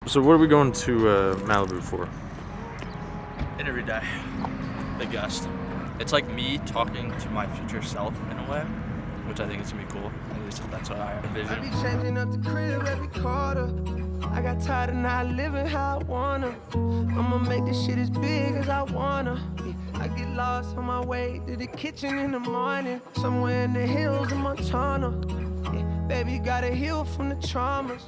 So what are we going to Malibu for? Interview day. Big guest. It's like me talking to my future self in a way, which I think is gonna be cool. At least that's what I envision. I be changing up the crib every quarter. I got tired of not living how I wanna. I'ma make this shit as big as I wanna. Yeah, I get lost on my way to the kitchen in the morning. Somewhere in the hills of Montana. Yeah, baby gotta heal from the traumas.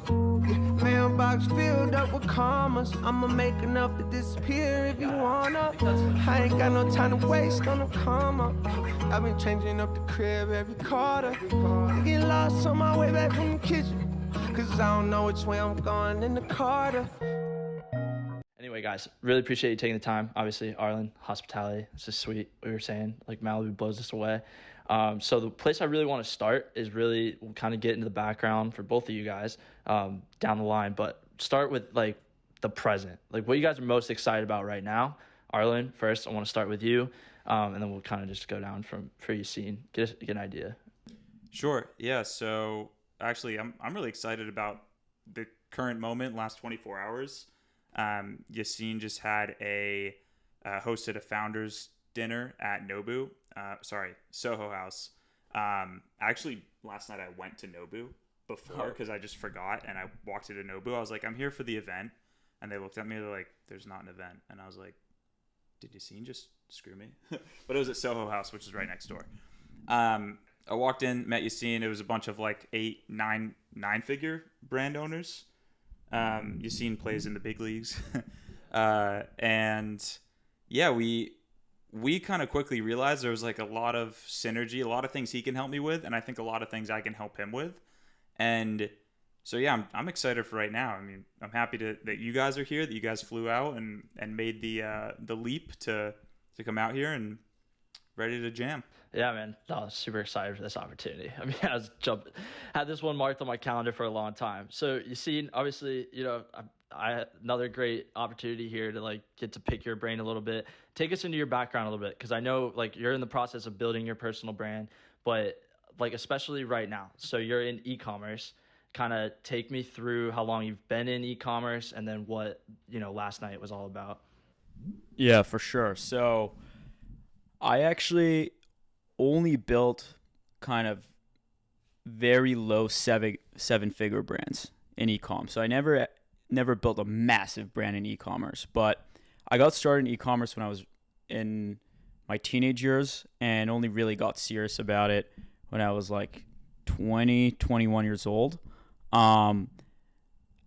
Yeah, mailbox filled up with commas. I'ma make enough to disappear if you wanna. I ain't got no time to waste on a comma. I've been changing up the crib every quarter. I get lost on my way back from the kitchen. Cause I don't know which way I'm going in the Carter. Anyway, guys, really appreciate you taking the time. Obviously, Arlin, hospitality, it's just sweet. We were saying, like, Malibu blows us away. So the place I really want to start is really we'll kind of get into the background for both of you guys down the line. But start with, like, the present. Like, what you guys are most excited about right now. Arlin, first, I want to start with you. And then we'll kind of just go down for Yacine. Get an idea. Sure. Yeah. So actually, I'm really excited about the current moment, last 24 hours. Yacine just had hosted a founders dinner at Soho House. Actually, last night I went to Nobu before because I just forgot, and I walked into Nobu. I was like, I'm here for the event, and they looked at me. They're like, there's not an event, and I was like, did Yacine just screw me? But it was at Soho House, which is right next door. I walked in, met Yacine. It was a bunch of like 9-figure brand owners. Yacine plays in the big leagues. And yeah, we kind of quickly realized there was like a lot of synergy, a lot of things he can help me with, and I think a lot of things I can help him with. And so yeah, I'm excited for right now. I mean, I'm happy that you guys are here, that you guys flew out and made the leap to come out here and ready to jam. Yeah, man. I was super excited for this opportunity. I mean, had this one marked on my calendar for a long time. So you see, obviously, I had another great opportunity here to like get to pick your brain a little bit. Take us into your background a little bit, because I know like you're in the process of building your personal brand, but like especially right now. So you're in e-commerce. Kind of take me through how long you've been in e-commerce, and then what last night was all about. Yeah, for sure. So I actually only built kind of very low seven-figure brands in e-com. So I never built a massive brand in e-commerce, but I got started in e-commerce when I was in my teenage years and only really got serious about it when I was like 20, 21 years old. I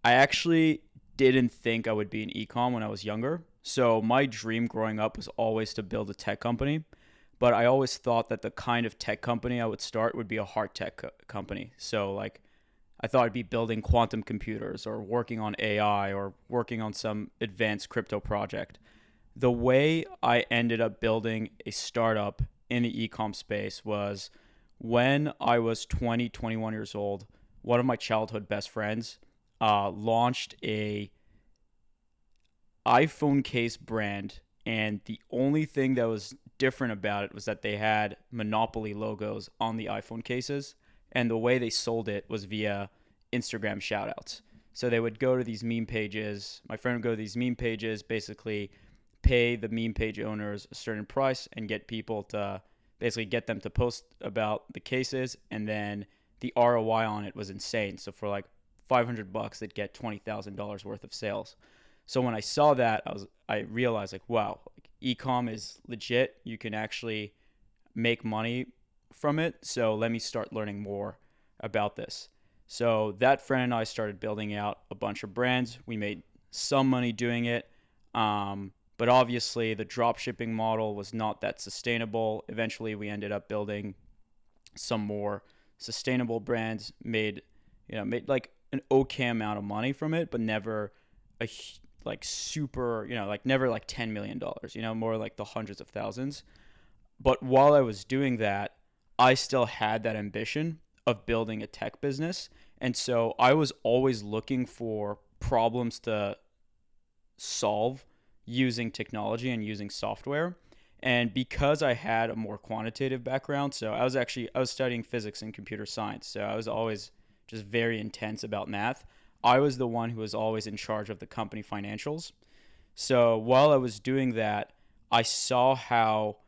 actually didn't think I would be in e-com when I was younger. So my dream growing up was always to build a tech company. But I always thought that the kind of tech company I would start would be a hard tech company. So like I thought I'd be building quantum computers or working on AI or working on some advanced crypto project. The way I ended up building a startup in the e-com space was when I was 20, 21 years old, one of my childhood best friends launched a iPhone case brand, and the only thing that was different about it was that they had Monopoly logos on the iPhone cases, and the way they sold it was via Instagram shoutouts. So they would go to these meme pages. My friend would go to these meme pages, basically pay the meme page owners a certain price and get people to basically get them to post about the cases, and then the ROI on it was insane. So for like $500, they'd get $20,000 worth of sales. So when I saw that, I realized like, wow, like, e-com is legit. You can actually make money from it. So let me start learning more about this. So that friend and I started building out a bunch of brands. We made some money doing it. But obviously the drop shipping model was not that sustainable. Eventually we ended up building some more sustainable brands, made like an okay amount of money from it, but never never like $10 million, more like the hundreds of thousands. But while I was doing that, I still had that ambition of building a tech business. And so I was always looking for problems to solve using technology and using software. And because I had a more quantitative background, so I was studying physics and computer science. So I was always just very intense about math. I was the one who was always in charge of the company financials. So while I was doing that, I saw how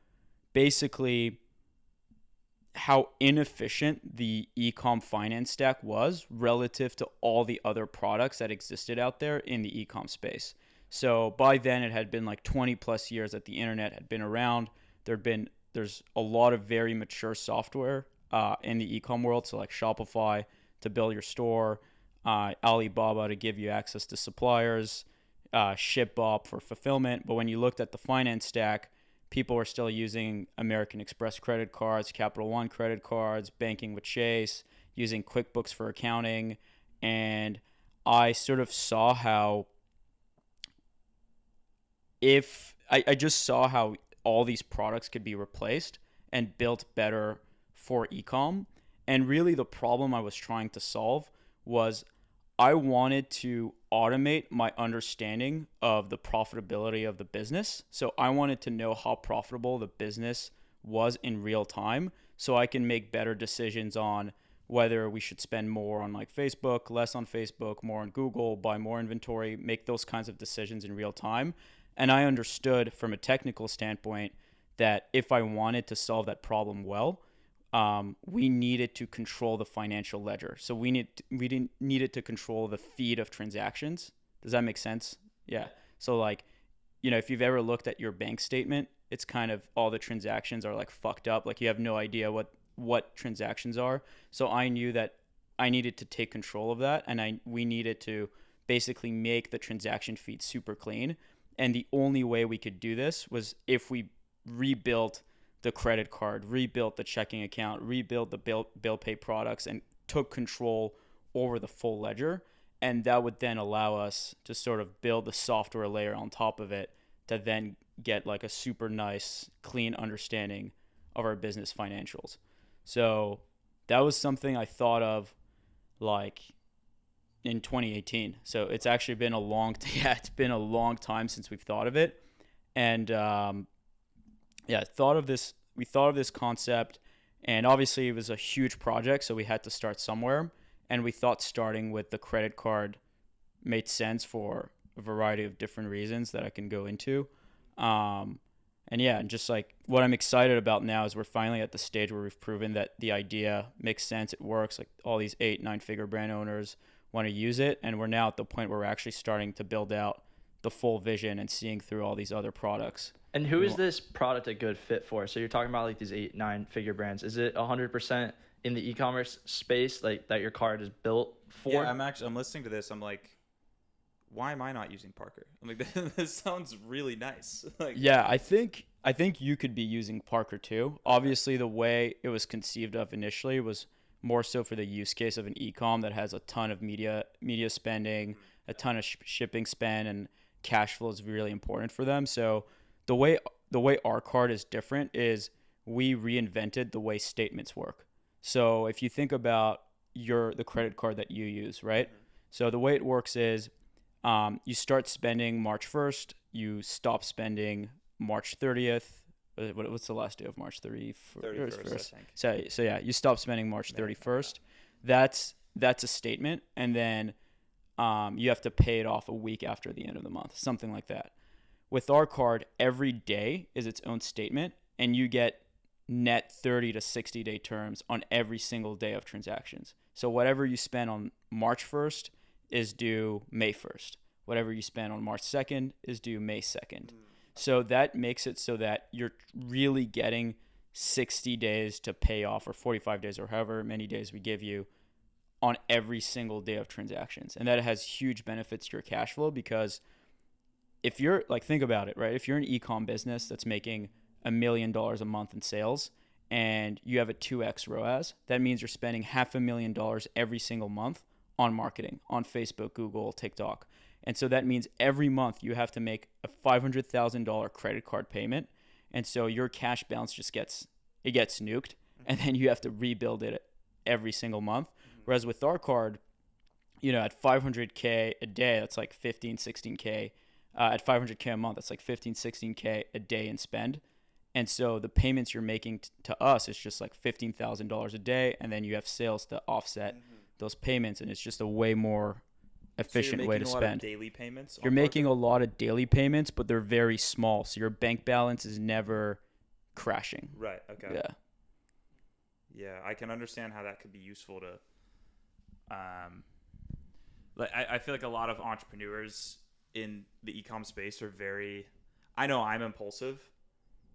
inefficient the e-com finance stack was relative to all the other products that existed out there in the e-com space. So by then it had been like 20 plus years that the internet had been around. There's a lot of very mature software in the e-com world. So like Shopify to build your store, Alibaba to give you access to suppliers, ShipBop for fulfillment. But when you looked at the finance stack, people were still using American Express credit cards, Capital One credit cards, banking with Chase, using QuickBooks for accounting. And I sort of saw how I just saw how all these products could be replaced and built better for ecom. And really the problem I was trying to solve was I wanted to automate my understanding of the profitability of the business. So I wanted to know how profitable the business was in real time so I can make better decisions on whether we should spend more on like Facebook, less on Facebook, more on Google, buy more inventory, make those kinds of decisions in real time. And I understood from a technical standpoint that if I wanted to solve that problem well, we needed to control the financial ledger. So we needed to control the feed of transactions. Does that make sense? Yeah. So like, if you've ever looked at your bank statement, it's kind of all the transactions are like fucked up. Like you have no idea what transactions are. So I knew that I needed to take control of that, and we needed to basically make the transaction feed super clean. And the only way we could do this was if we rebuilt the credit card, rebuilt the checking account, rebuilt the bill pay products, and took control over the full ledger. And that would then allow us to sort of build the software layer on top of it to then get like a super nice, clean understanding of our business financials. So that was something I thought of like in 2018. So it's actually been it's been a long time since we've thought of it. And we thought of this concept, and obviously it was a huge project, so we had to start somewhere. And we thought starting with the credit card made sense for a variety of different reasons that I can go into. And just like what I'm excited about now is we're finally at the stage where we've proven that the idea makes sense, it works. Like all these 8-9 figure brand owners want to use it, and we're now at the point where we're actually starting to build out the full vision and seeing through all these other products. And who is this product a good fit for? So you're talking about like these 8-9 figure brands. Is it 100% in the e-commerce space, like that your card is built for? Yeah, I'm listening to this. I'm like, why am I not using Parker? I'm like, this sounds really nice. Like, yeah, I think you could be using Parker too. Obviously, the way it was conceived of initially was more so for the use case of an e-com that has a ton of media spending, a ton of shipping spend, and cash flow is really important for them. So the way our card is different is we reinvented the way statements work. So if you think about the credit card that you use, right? Mm-hmm. So the way it works is you start spending March 1st, you stop spending March 30th. What's the last day of March? 31st, I think. So yeah, you stop spending March 31st. That's a statement, and then you have to pay it off a week after the end of the month, something like that. With our card, every day is its own statement, and you get net 30 to 60 day terms on every single day of transactions. So whatever you spend on March 1st is due May 1st. Whatever you spend on March 2nd is due May 2nd. So that makes it so that you're really getting 60 days to pay off, or 45 days, or however many days we give you on every single day of transactions. And that has huge benefits to your cash flow, because if you're like, think about it, right? If you're an e-com business that's making $1 million a month in sales and you have a 2x ROAS, that means you're spending $500,000 every single month on marketing, on Facebook, Google, TikTok. And so that means every month you have to make a $500,000 credit card payment. And so your cash balance gets nuked, and then you have to rebuild it every single month. Whereas with our card, at $500K a day, that's like 15, 16K. At $500K a month, that's like 15, 16K a day in spend. And so the payments you're making to us is just like $15,000 a day. And then you have sales to offset those payments. And it's just a way more efficient way to a lot spend. of daily payments. You're making a lot of daily payments, but they're very small, so your bank balance is never crashing. Right. Okay. Yeah. Yeah, I can understand how that could be useful to. Like I feel like a lot of entrepreneurs in the e-com space are very. I know I'm impulsive,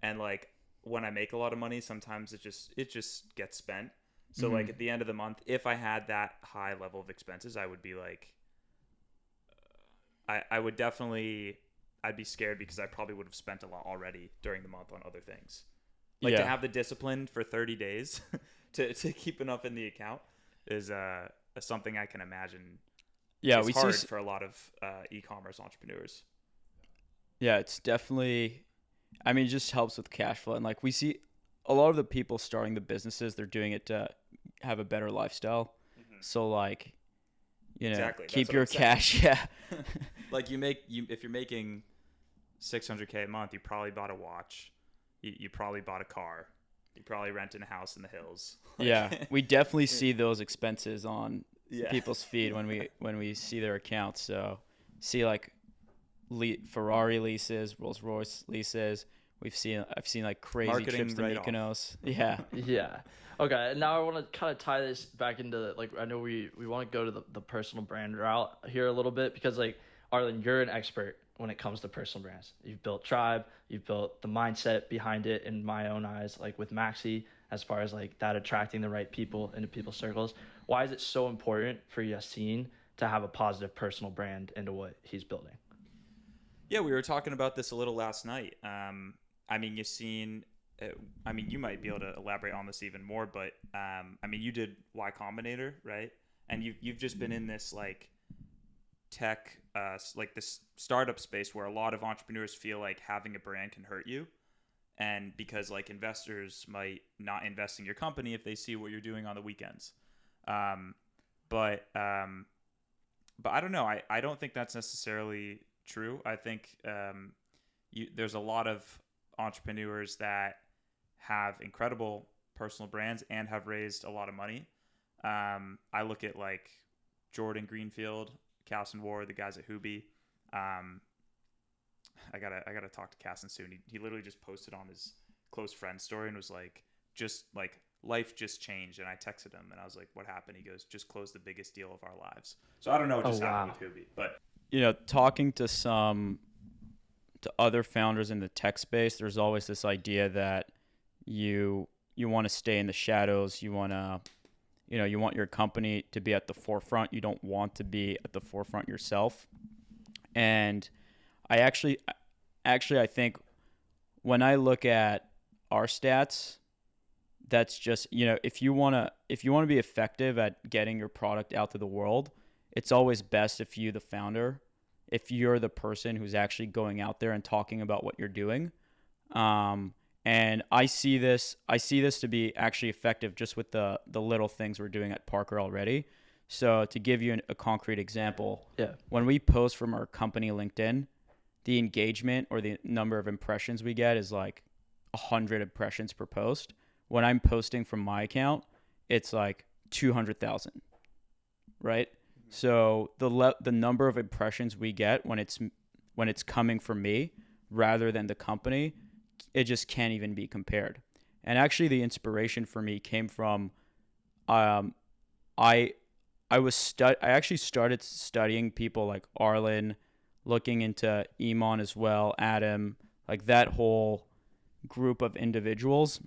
and like when I make a lot of money, sometimes it just gets spent. So like at the end of the month, if I had that high level of expenses, I would be like, I would definitely, I'd be scared because I probably would have spent a lot already during the month on other things. Like to have the discipline for 30 days to keep enough in the account is something I can imagine. Yeah, is hard for a lot of e-commerce entrepreneurs. Yeah, it's definitely. I mean, it just helps with cash flow, and like we see a lot of the people starting the businesses, they're doing it to have a better lifestyle. So like, Exactly. keep your cash. Yeah. Like if you're making $600K a month, you probably bought a watch. You probably bought a car. You probably rented a house in the hills. Yeah, we definitely see those expenses on people's feed when we see their accounts. So see like Ferrari leases, Rolls Royce leases. I've seen like crazy Marketing trips to write-off. Mykonos. Yeah. Yeah. Okay. Now I want to kind of tie this back into like I know we want to go to the personal brand route here a little bit because like Arlin, you're an expert when it comes to personal brands. You've built Tribe, you've built the mindset behind it in my own eyes, like with Maxi, as far as like that attracting the right people into people's circles. Why is it so important for Yacine to have a positive personal brand into what he's building? Yeah, we were talking about this a little last night. I mean, Yacine, I mean, you might be able to elaborate on this even more, but I mean, you did Y Combinator, right? And you've just been in this like tech, like this startup space where a lot of entrepreneurs feel like having a brand can hurt you, and because like investors might not invest in your company if they see what you're doing on the weekends. But I don't know. I don't think that's necessarily true. I think there's a lot of entrepreneurs that have incredible personal brands and have raised a lot of money. I look at like Jordan Greenfield, Cass and War, the guys at Hubi. I gotta talk to Casson soon. He literally just posted on his close friend story and was like, just like life just changed. And I texted him and I was like, what happened? He goes, just closed the biggest deal of our lives. So I don't know what just happened with Hubi, but talking to other founders in the tech space, there's always this idea that you want to stay in the shadows. You want to, you want your company to be at the forefront. You don't want to be at the forefront yourself. And I actually I think when I look at our stats, that's just, if you want to be effective at getting your product out to the world, it's always best if you, the founder, if you're the person who's actually going out there and talking about what you're doing. And I see this to be actually effective just with the little things we're doing at Parker already. So to give you a concrete example, when we post from our company LinkedIn, the engagement or the number of impressions we get is like 100 impressions per post. When I'm posting from my account, it's like 200,000, right? So the number of impressions we get when it's coming from me rather than the company, it just can't even be compared. And actually, the inspiration for me came from I actually started studying people like Arlin, looking into Iman as well, Adam, like that whole group of individuals.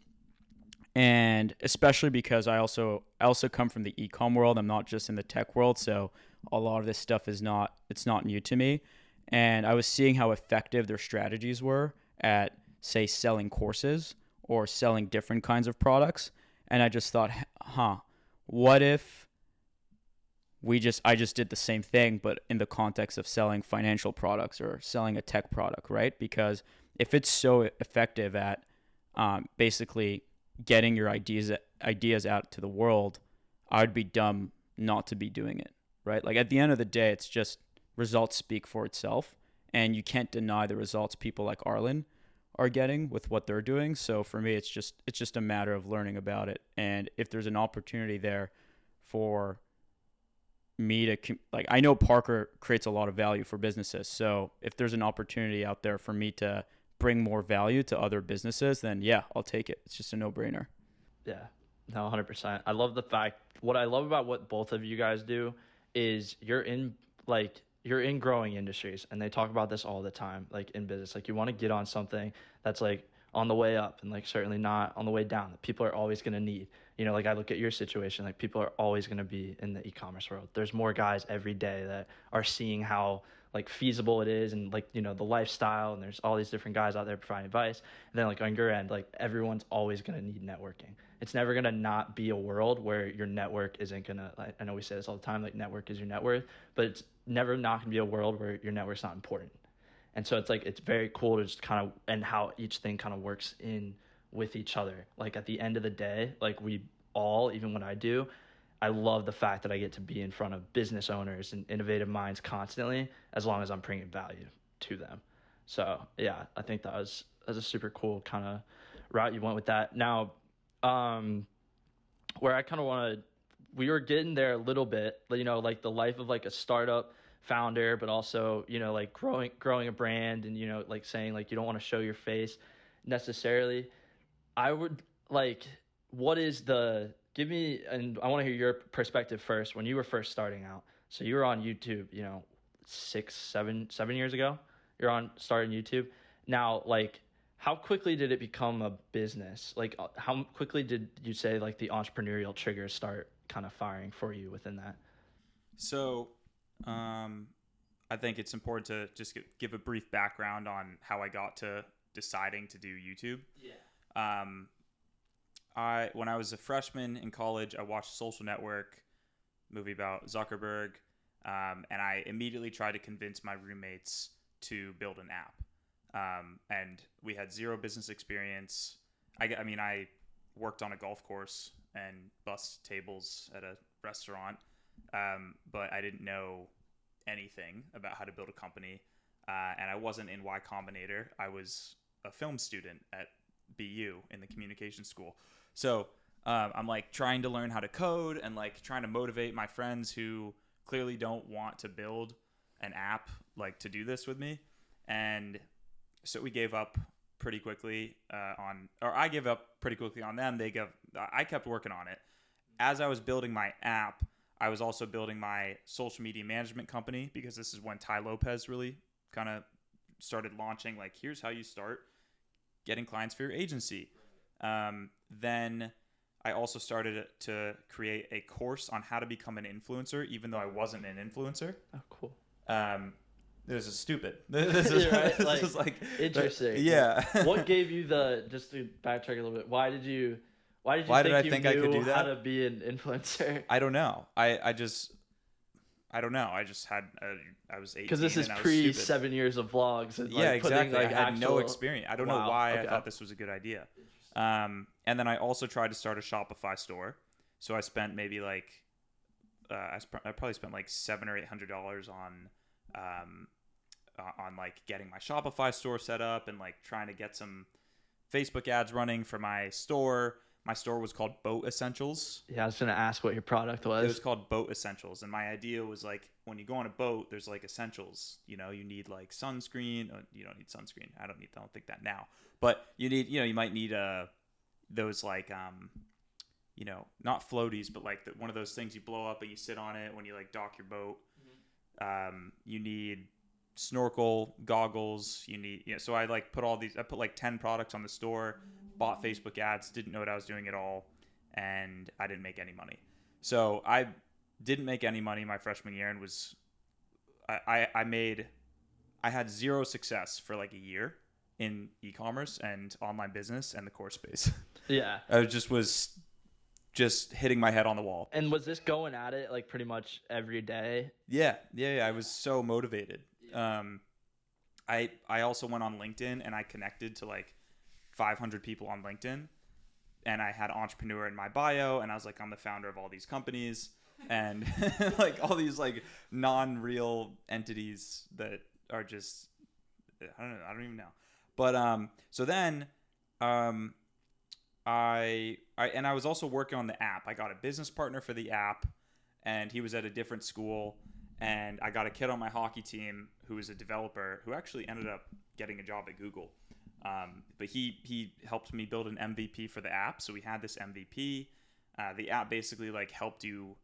And especially because I also come from the e-com world. I'm not just in the tech world, so a lot of this stuff it's not new to me. And I was seeing how effective their strategies were at, say, selling courses or selling different kinds of products. And I just thought, what if I just did the same thing, but in the context of selling financial products or selling a tech product, right? Because if it's so effective at basically getting your ideas out to the world, I'd be dumb not to be doing it, right? Like at the end of the day, it's just results speak for itself, and you can't deny the results people like Arlin are getting with what they're doing. So for me, it's just a matter of learning about it, and if there's an opportunity there for me to like, I know Parker creates a lot of value for businesses. So if there's an opportunity out there for me to bring more value to other businesses, then yeah, I'll take it. It's just a no-brainer. Yeah, no, 100%. I love the fact, what I love about what both of you guys do is you're in growing industries, and they talk about this all the time, like in business. Like, you want to get on something that's like on the way up and like certainly not on the way down, that people are always going to need. You know, like I look at your situation, like people are always going to be in the e-commerce world. There's more guys every day that are seeing how like feasible it is, and like, you know, the lifestyle, and there's all these different guys out there providing advice. And then like on your end, like everyone's always going to need networking. It's never going to not be a world where your network isn't going to, like, I know we say this all the time, like network is your net worth, but it's never not going to be a world where your network's not important. And so it's like, it's very cool to just kind of, and how each thing kind of works in with each other. Like at the end of the day, like we all, even when I do, I love the fact that I get to be in front of business owners and innovative minds constantly, as long as I'm bringing value to them. So yeah, I think that was a super cool kind of route you went with that. Now, where I kind of want to, we were getting there a little bit, you know, like the life of like a startup founder, but also, you know, like growing a brand, and, you know, like saying like you don't want to show your face necessarily. I would like, what is give me, and I want to hear your perspective first, when you were first starting out. So you were on YouTube, you know, 7 years ago, starting YouTube. Now, like, how quickly did it become a business? Like, how quickly did you say like the entrepreneurial triggers start kind of firing for you within that? So, I think it's important to just give a brief background on how I got to deciding to do YouTube. Yeah. When I was a freshman in college, I watched Social Network, movie about Zuckerberg, and I immediately tried to convince my roommates to build an app. And we had zero business experience. I mean, I worked on a golf course and bussed tables at a restaurant, but I didn't know anything about how to build a company. And I wasn't in Y Combinator. I was a film student at BU in the communication school. So I'm like trying to learn how to code and like trying to motivate my friends who clearly don't want to build an app like to do this with me. And so we gave up pretty quickly I gave up pretty quickly on them. I kept working on it. As I was building my app, I was also building my social media management company, because this is when Ty Lopez really kind of started launching, like, here's how you start getting clients for your agency. Then I also started to create a course on how to become an influencer, even though I wasn't an influencer. Oh, cool. This is stupid. This is, right? this is like interesting. Yeah. What gave you just to backtrack a little bit, why did I think I could do that? How to be an influencer? I don't know. I don't know. I just had I was 18 because this is pre 7 years of vlogs. And, yeah, like, exactly. Putting, like, I had no experience. I don't know why Okay. I thought this was a good idea. And then I also tried to start a Shopify store. So I spent maybe like I probably spent like $700 or $800 on like getting my Shopify store set up and like trying to get some Facebook ads running for my store. My store was called Boat Essentials. Yeah, I was gonna ask what your product was. It was called Boat Essentials, and my idea was like, when you go on a boat, there's like essentials. You know, you need like sunscreen. You don't need sunscreen. I don't think that now. But you need, you might need those like not floaties, but like one of those things you blow up and you sit on it when you like dock your boat. Mm-hmm. You need snorkel goggles. You need So I like put like 10 products on the store. Bought Facebook ads, didn't know what I was doing at all, and I didn't make any money. So I didn't make any money my freshman year, and I had zero success for like a year in e-commerce and online business and the course space. Yeah. I was just hitting my head on the wall. And was this going at it like pretty much every day? Yeah. I was so motivated. I also went on LinkedIn and I connected to like 500 people on LinkedIn, and I had entrepreneur in my bio, and I was like, I'm the founder of all these companies and like all these like non-real entities that are just, I don't even know. But so then I was also working on the app. I got a business partner for the app, and he was at a different school. And I got a kid on my hockey team who was a developer who actually ended up getting a job at Google. But he helped me build an MVP for the app. So we had this MVP. The app basically like helped you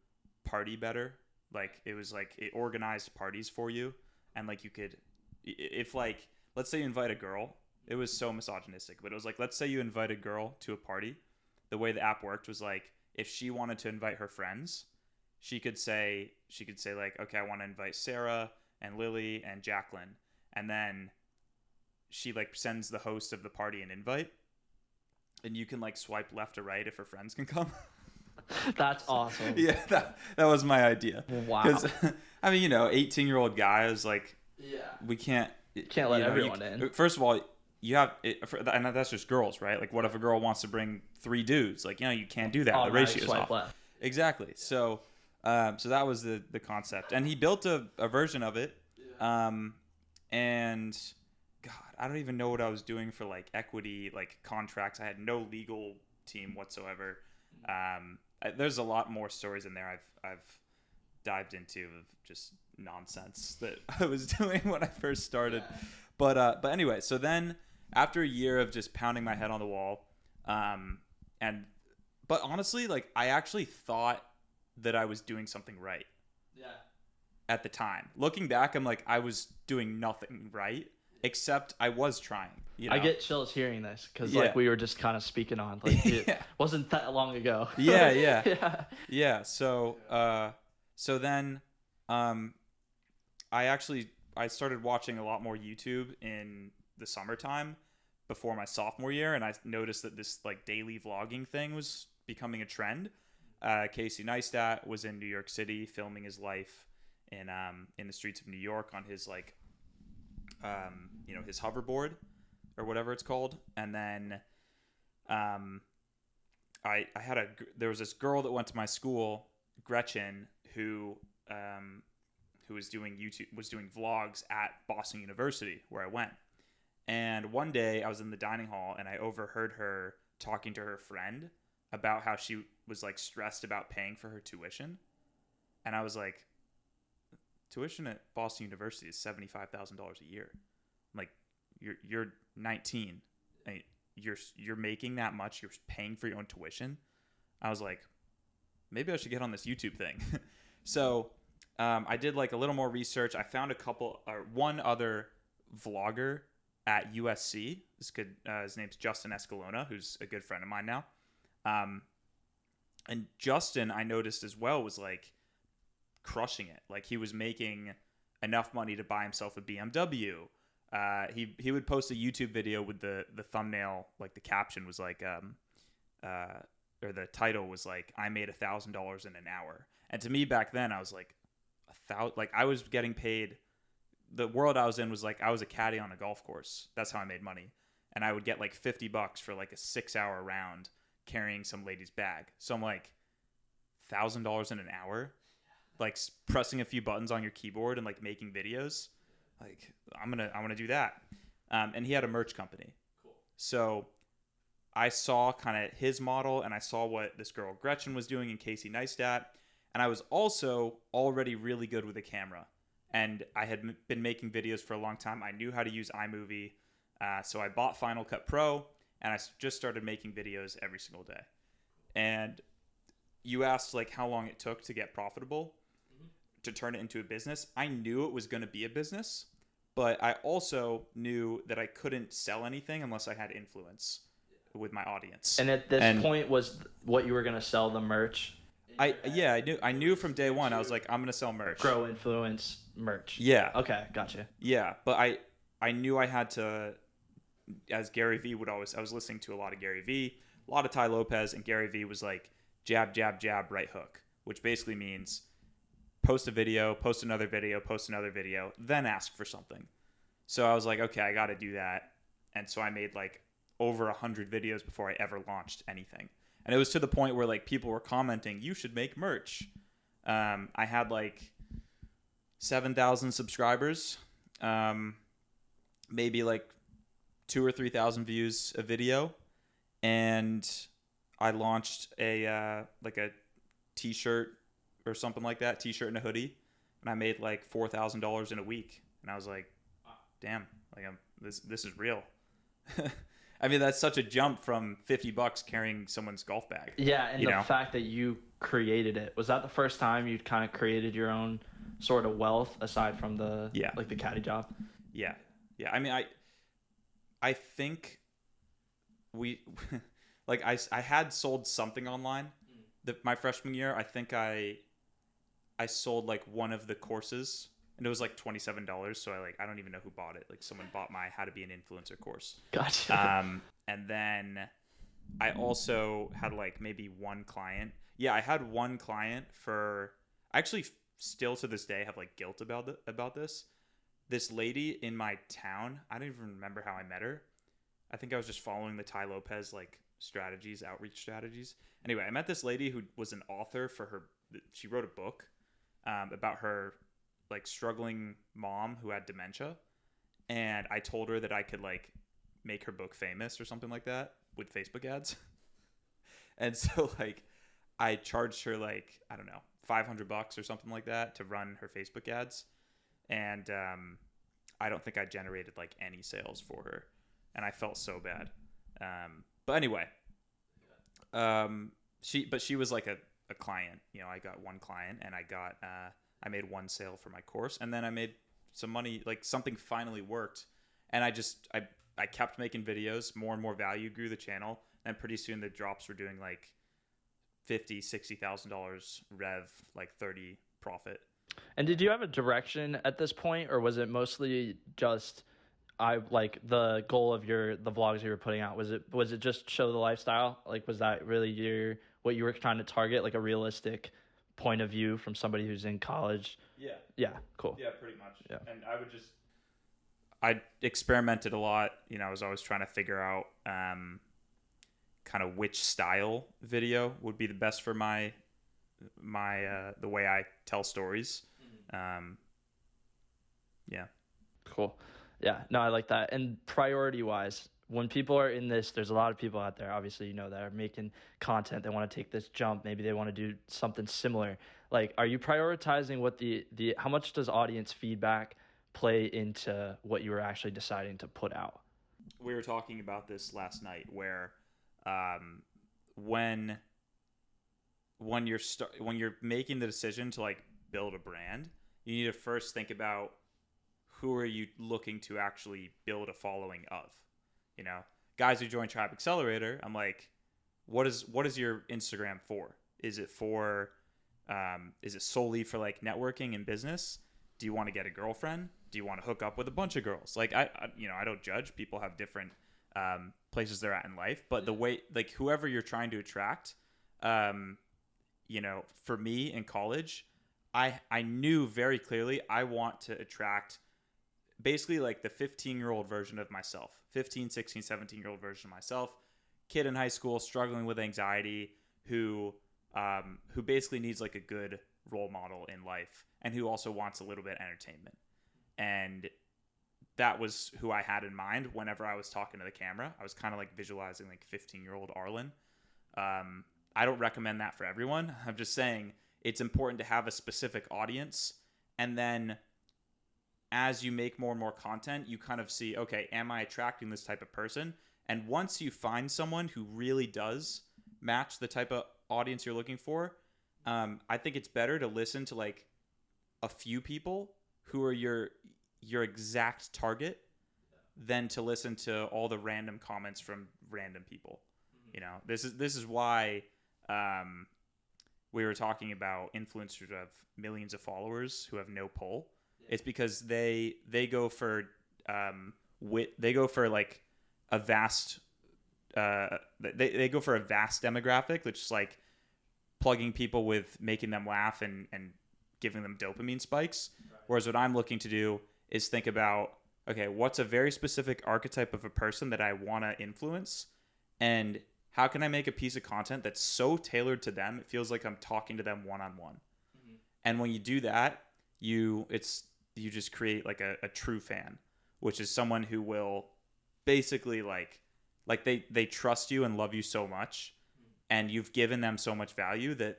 party better. Like it was like it organized parties for you, and like you could, if like let's say you invite a girl. It was so misogynistic, but it was like let's say you invite a girl to a party. The way the app worked was like if she wanted to invite her friends, she could say like, okay, I want to invite Sarah and Lily and Jacqueline, and then she like sends the host of the party an invite, and you can like swipe left or right if her friends can come. That's awesome. Yeah, that was my idea. Wow. Because I mean, 18-year-old guy is like, Yeah. we can't Let everyone in. First of all, you have and that's just girls, right? Like, what if a girl wants to bring 3 dudes? Like, you can't do that. The ratio is off. Left. Exactly. So, so that was the concept, and he built a version of it. And God, I don't even know what I was doing for like equity, like contracts. I had no legal team whatsoever. There's a lot more stories in there I've dived into of just nonsense that I was doing when I first started. Yeah. But anyway, so then after a year of just pounding my head on the wall, but honestly, like I actually thought that I was doing something right. Yeah. At the time, looking back, I'm like I was doing nothing right, except I was trying. I get chills hearing this because like we were just kind of speaking on like it wasn't that long ago. Yeah. So then I started watching a lot more YouTube in the summertime before my sophomore year, and I noticed that this like daily vlogging thing was becoming a trend. Casey Neistat was in New York City filming his life in the streets of New York on his like his hoverboard or whatever it's called. And then there was this girl that went to my school, Gretchen, who was doing vlogs at Boston University where I went. And one day I was in the dining hall and I overheard her talking to her friend about how she was like stressed about paying for her tuition. And I was like, tuition at Boston University is $75,000 a year. I'm like, you're 19 and you're making that much. You're paying for your own tuition. I was like, maybe I should get on this YouTube thing. So I did like a little more research. I found one other vlogger at USC. His name's Justin Escalona, who's a good friend of mine now. And Justin, I noticed as well, was like crushing it. Like he was making enough money to buy himself a BMW. He would post a YouTube video with the thumbnail, like the caption was like, or the title was like, I made $1,000 in an hour. And to me back then, I was like, like I was getting paid. The world I was in was like, I was a caddy on a golf course. That's how I made money. And I would get like $50 for like a 6-hour round carrying some lady's bag. So I'm like, $1,000 in an hour, like pressing a few buttons on your keyboard and like making videos. Like I want to do that. And he had a merch company. Cool. So I saw kind of his model and I saw what this girl Gretchen was doing in Casey Neistat. And I was also already really good with a camera. And I had been making videos for a long time. I knew how to use iMovie. So I bought Final Cut Pro and I just started making videos every single day. And you asked like how long it took to get profitable, to turn it into a business. I knew it was going to be a business, but I also knew that I couldn't sell anything unless I had influence with my audience. And at this point was what you were going to sell, the merch? I knew from day one. I was like, I'm going to sell merch. Grow influence merch. Yeah. Okay, gotcha. Yeah, but I knew I had to, as Gary Vee would always, I was listening to a lot of Gary Vee, a lot of Tai Lopez, and Gary Vee was like, jab, jab, jab, right hook, which basically means post a video, post another video, then ask for something. So I was like, okay, I got to do that. And so I made like over 100 videos before I ever launched anything. And it was to the point where like people were commenting, you should make merch. I had like 7,000 subscribers, maybe like 2,000 or 3,000 views a video. And I launched a t-shirt or something like that, t-shirt and a hoodie, and I made like $4,000 in a week. And I was like, damn, like this is real. I mean, that's such a jump from $50 carrying someone's golf bag. Yeah, and the fact that you created it, was that the first time you'd kind of created your own sort of wealth aside from the like the caddy job? Yeah. I mean, I think we like I had sold something online my freshman year. I think I sold like one of the courses, and it was like $27. So I don't even know who bought it. Like someone bought my How to Be an Influencer course. Gotcha. And then I also had like maybe one client. Yeah, I had one client for. I actually still to this day have like guilt about this. This lady in my town. I don't even remember how I met her. I think I was just following the Ty Lopez like outreach strategies. Anyway, I met this lady who was an author for her. She wrote a book about her like struggling mom who had dementia, and I told her that I could like make her book famous or something like that with Facebook ads. And so like I charged her like, I don't know, $500 or something like that to run her Facebook ads, and I don't think I generated like any sales for her, and I felt so bad. But anyway, she was like a client. You know, I got one client, and I made one sale for my course, and then I made some money. Like something finally worked, and I kept making videos. More and more value grew the channel, and pretty soon the drops were doing like $50,000-$60,000 rev, like 30 profit. And did you have a direction at this point, or was it mostly just the goal of the vlogs you were putting out? Was it just show the lifestyle? Like, was that really what you were trying to target, like a realistic point of view from somebody who's in college? Yeah, cool. Yeah, pretty much. Yeah. And I experimented a lot. You know, I was always trying to figure out kind of which style video would be the best for my the way I tell stories. Yeah. Cool. Yeah, no, I like that. And priority wise, when people are in this, there's a lot of people out there, obviously, you know, that are making content. They want to take this jump. Maybe they want to do something similar. Like, are you prioritizing what how much does audience feedback play into what you were actually deciding to put out? We were talking about this last night where when you're making the decision to like build a brand, you need to first think about who are you looking to actually build a following of. You know, guys who join Tribe Accelerator, I'm like, what is your Instagram for? Is it solely for like networking and business? Do you want to get a girlfriend? Do you want to hook up with a bunch of girls? Like I don't judge. People have different places they're at in life, but the way, like, whoever you're trying to attract, you know, for me in college, I knew very clearly I want to attract basically like the 15-year-old version of myself, 15, 16, 17-year-old version of myself, kid in high school struggling with anxiety, who basically needs like a good role model in life, and who also wants a little bit of entertainment. And that was who I had in mind whenever I was talking to the camera. I was kind of like visualizing like 15-year-old Arlin. I don't recommend that for everyone. I'm just saying it's important to have a specific audience, and then as you make more and more content, you kind of see, okay, am I attracting this type of person? And once you find someone who really does match the type of audience you're looking for, I think it's better to listen to like a few people who are your exact target than to listen to all the random comments from random people. You know, this is why we were talking about influencers who have millions of followers who have no pull. It's because they go for like a vast they go for a vast demographic, which is like plugging people with making them laugh and giving them dopamine spikes. Right. Whereas what I'm looking to do is think about, okay, what's a very specific archetype of a person that I want to influence, and how can I make a piece of content that's so tailored to them it feels like I'm talking to them one-on-one. Mm-hmm. And when you do that, you just create like a true fan, which is someone who will basically like they trust you and love you so much, and you've given them so much value that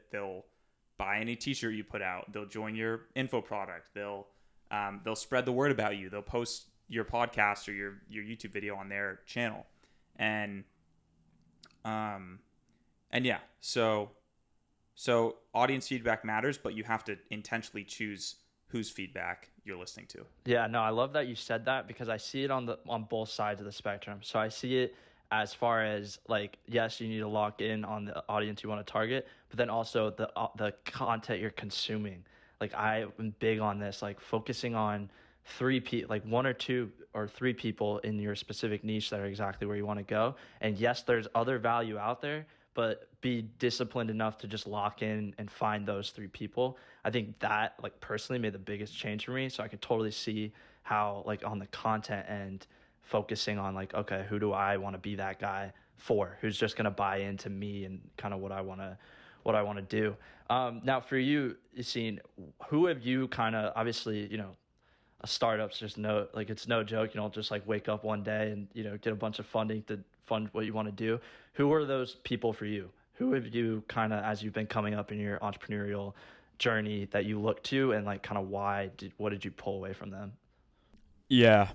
buy any t-shirt you put out. They'll join your info product. They'll spread the word about you. They'll post your podcast or your YouTube video on their channel. And yeah, so audience feedback matters, but you have to intentionally choose whose feedback you're listening to. Yeah, no, I love that you said that, because I see it on both sides of the spectrum. So I see it as far as like, yes, you need to lock in on the audience you want to target, but then also the content you're consuming. Like, I am big on this, like focusing on like 1 or 2 or 3 people in your specific niche that are exactly where you want to go. And yes, there's other value out there, but be disciplined enough to just lock in and find those 3 people. I think that, like, personally made the biggest change for me. So I could totally see how, like, on the content end, focusing on like, okay, who do I want to be that guy for? Who's just going to buy into me and kind of what I want to do. Now for you, Yacine, who have you kind of, obviously, a startup's just it's no joke. You don't just like wake up one day and, get a bunch of funding to fund what you want to do. Who are those people for you? Who have you kind of, as you've been coming up in your entrepreneurial journey, that you look to, and like kind of what did you pull away from them? Yeah,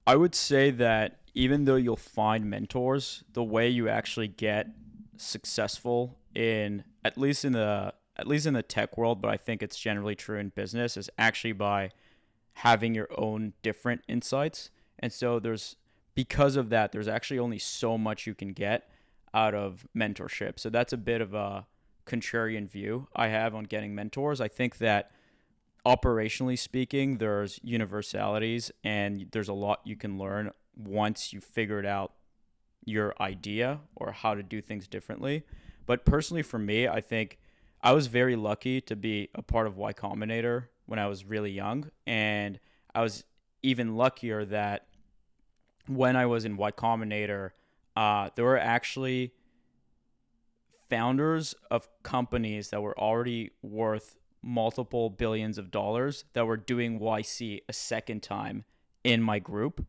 I would say that even though you'll find mentors, the way you actually get successful at least in the tech world, but I think it's generally true in business, is actually by having your own different insights. And so because of that, there's actually only so much you can get out of mentorship. So that's a bit of a contrarian view I have on getting mentors. I think that operationally speaking, there's universalities and there's a lot you can learn once you figured out your idea or how to do things differently. But personally for me, I think I was very lucky to be a part of Y Combinator when I was really young. And I was even luckier that when I was in Y Combinator, there were actually founders of companies that were already worth multiple billions of dollars that were doing YC a second time in my group.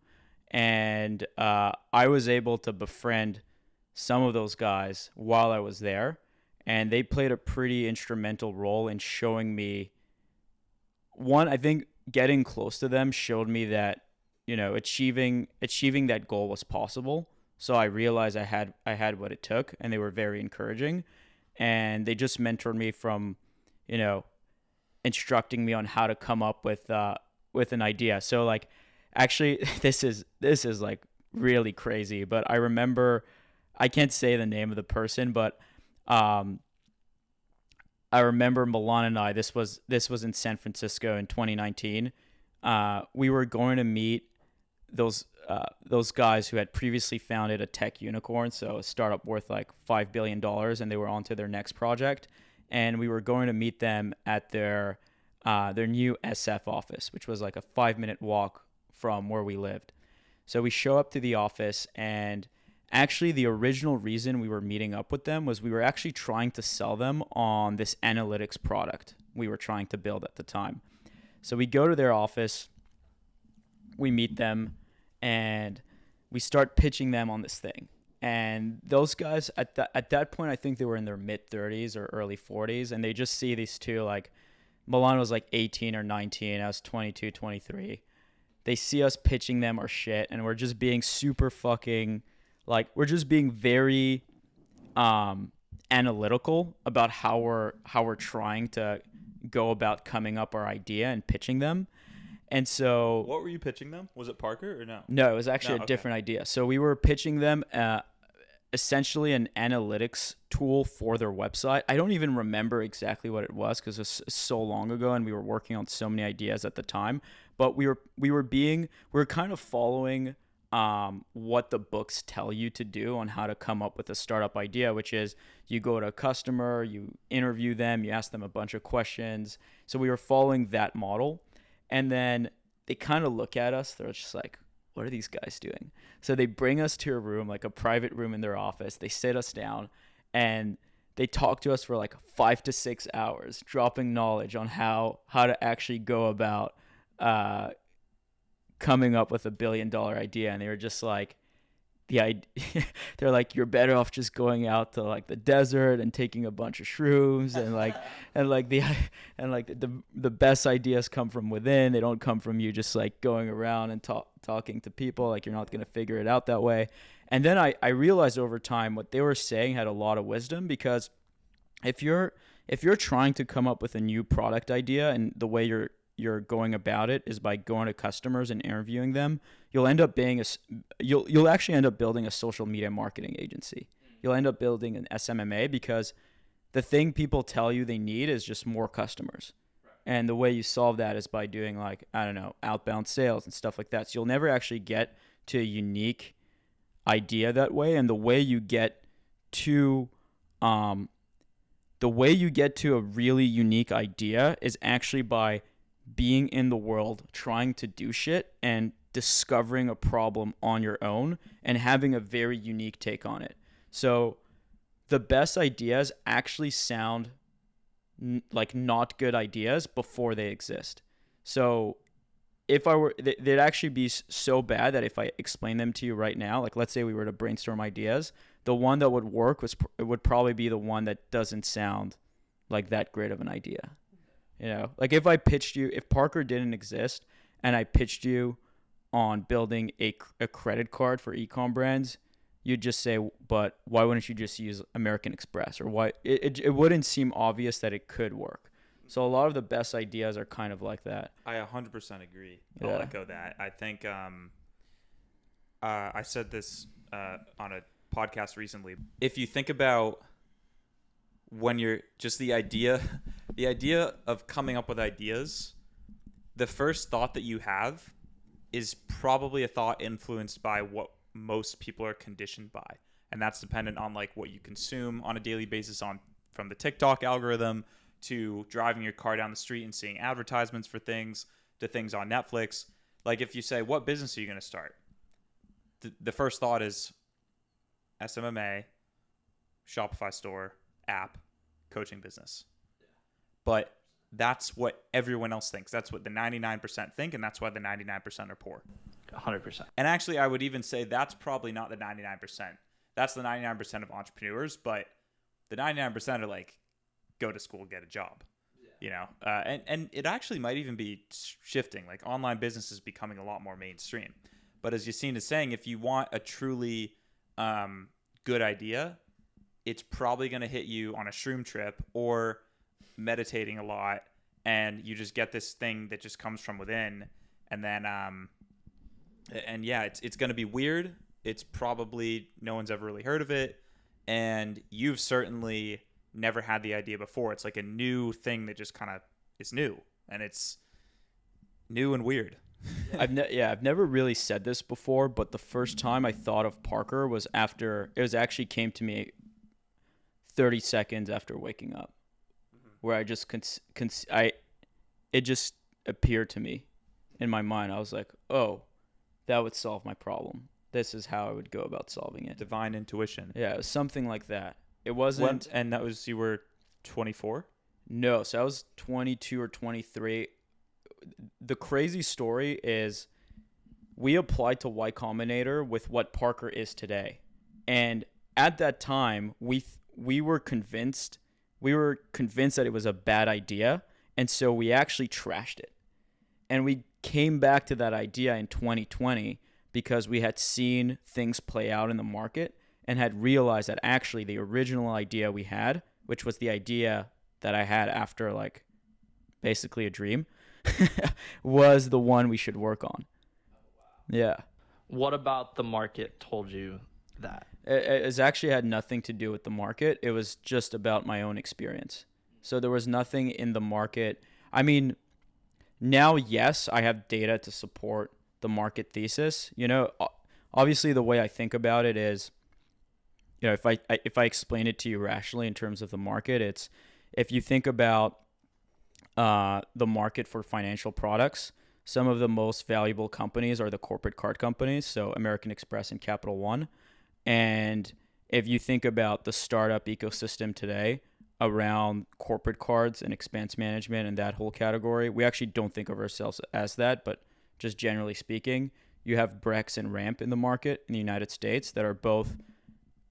And I was able to befriend some of those guys while I was there. And they played a pretty instrumental role in showing me, I think getting close to them showed me that, achieving that goal was possible. So I realized I had what it took, and they were very encouraging. And they just mentored me from, instructing me on how to come up with an idea. So like, actually, this is like really crazy, but I remember, I can't say the name of the person, but I remember Milan and I, this was in San Francisco in 2019. We were going to meet those guys who had previously founded a tech unicorn, so a startup worth like $5 billion, and they were on to their next project. And we were going to meet them at their new SF office, which was like a 5-minute walk from where we lived. So we show up to the office, and actually the original reason we were meeting up with them was we were actually trying to sell them on this analytics product we were trying to build at the time. So we go to their office, we meet them, and we start pitching them on this thing. And those guys at that point, I think they were in their mid 30s or early 40s, and they just see these two, like Milan was like 18 or 19, I was 22, 23. They see us pitching them our shit, and we're just being super fucking, like, we're just being very analytical about how we're trying to go about coming up our idea and pitching them. And so, what were you pitching them? Was it Parker or no? No, it was actually a different idea. So we were pitching them essentially an analytics tool for their website. I don't even remember exactly what it was because it was so long ago, and we were working on so many ideas at the time. But we were kind of following what the books tell you to do on how to come up with a startup idea, which is you go to a customer, you interview them, you ask them a bunch of questions. So we were following that model. And then they kind of look at us. They're just like, what are these guys doing? So they bring us to a room, like a private room in their office. They sit us down, and they talk to us for like 5 to 6 hours, dropping knowledge on how to actually go about coming up with $1 billion idea. And they were just like, they're like, you're better off just going out to like the desert and taking a bunch of shrooms the best ideas come from within. They don't come from you just like going around and talking to people. Like, you're not going to figure it out that way. And then I realized over time what they were saying had a lot of wisdom, because if you're trying to come up with a new product idea, and the way you're going about it is by going to customers and interviewing them, you'll end up being you'll actually end up building a social media marketing agency. You'll end up building an SMMA, because the thing people tell you they need is just more customers. And the way you solve that is by doing, like, I don't know, outbound sales and stuff like that. So you'll never actually get to a unique idea that way. And the way you get to a really unique idea is actually by being in the world, trying to do shit and discovering a problem on your own and having a very unique take on it. So the best ideas actually sound like not good ideas before they exist. So if I were, they'd actually be so bad that if I explain them to you right now, like let's say we were to brainstorm ideas, the one that would work would probably be the one that doesn't sound like that great of an idea. You know, like if Parker didn't exist and I pitched you on building a credit card for e-com brands, you'd just say, but why wouldn't you just use American Express? Or why it wouldn't seem obvious that it could work. So a lot of the best ideas are kind of like that. I 100% agree. Yeah. I'll echo that. I think I said this on a podcast recently. If you think about when you're just the idea of coming up with ideas, the first thought that you have is probably a thought influenced by what most people are conditioned by. And that's dependent on like what you consume on a daily basis, from the TikTok algorithm to driving your car down the street and seeing advertisements for things, to things on Netflix. Like if you say, what business are you going to start? The first thought is SMMA, Shopify store, app, coaching business. But that's what everyone else thinks. That's what the 99% think, and that's why the 99% are poor. 100%. And actually, I would even say that's probably not the 99%. That's the 99% of entrepreneurs, but the 99% are like, go to school, get a job. You know, and it actually might even be shifting. Like online business is becoming a lot more mainstream. But as Yacine is saying, if you want a truly good idea, it's probably going to hit you on a shroom trip or meditating a lot, and you just get this thing that just comes from within. And then, it's going to be weird. It's probably no one's ever really heard of it, and you've certainly never had the idea before. It's like a new thing that just kind of is new, and it's new and weird. I've never really said this before, but the first time I thought of Parker was after actually came to me 30 seconds after waking up, where I just it just appeared to me in my mind. I was like, oh, that would solve my problem. This is how I would go about solving it. Divine intuition. Yeah, it was something like that. It wasn't. And that was, you were 24? No, so I was 22 or 23. The crazy story is we applied to Y Combinator with what Parker is today. And at that time, we were convinced that it was a bad idea. And so we actually trashed it. And we came back to that idea in 2020 because we had seen things play out in the market and had realized that actually the original idea we had, which was the idea that I had after like basically a dream, was the one we should work on. Yeah. What about the market told you that? It actually had nothing to do with the market. It was just about my own experience. So there was nothing in the market. I mean, now, yes, I have data to support the market thesis. You know, obviously the way I think about it is, you know, if I explain it to you rationally in terms of the market, it's if you think about the market for financial products, some of the most valuable companies are the corporate card companies, so American Express and Capital One. And if you think about the startup ecosystem today around corporate cards and expense management and that whole category, we actually don't think of ourselves as that, but just generally speaking, you have Brex and Ramp in the market in the United States that are both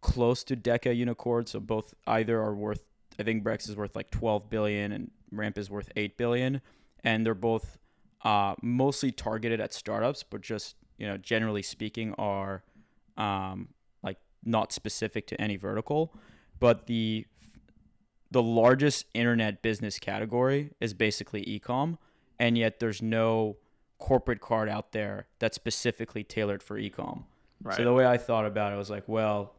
close to Deca unicorns. So both either are worth, I think Brex is worth like 12 billion and Ramp is worth 8 billion. And they're both mostly targeted at startups, but just, generally speaking are like not specific to any vertical. But the largest internet business category is basically e-com, and yet there's no corporate card out there that's specifically tailored for e-com. Right. So the way I thought about it was like, well,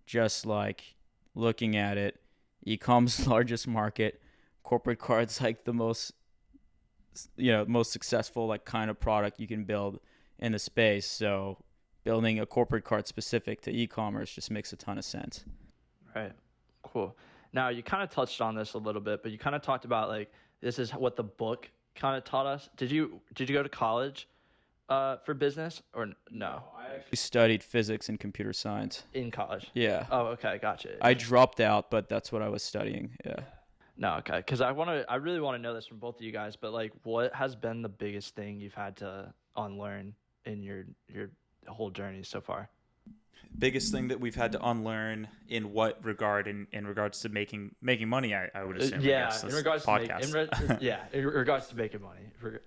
just like looking at it, e-com's largest market, corporate cards like the most successful like kind of product you can build in the space. So building a corporate card specific to e-commerce just makes a ton of sense. Right. Cool. Now you kind of touched on this a little bit, but you kind of talked about like this is what the book kind of taught us. Did you go to college for business or no? I actually studied physics and computer science in college. Yeah. Oh, okay, gotcha. I dropped out, but that's what I was studying. Yeah. No, okay, because I really want to know this from both of you guys. But like, what has been the biggest thing you've had to unlearn in your whole journey so far? Biggest thing that we've had to unlearn in what regard? In regards to making money, I would assume. Yeah, in regards to in regards to making money, for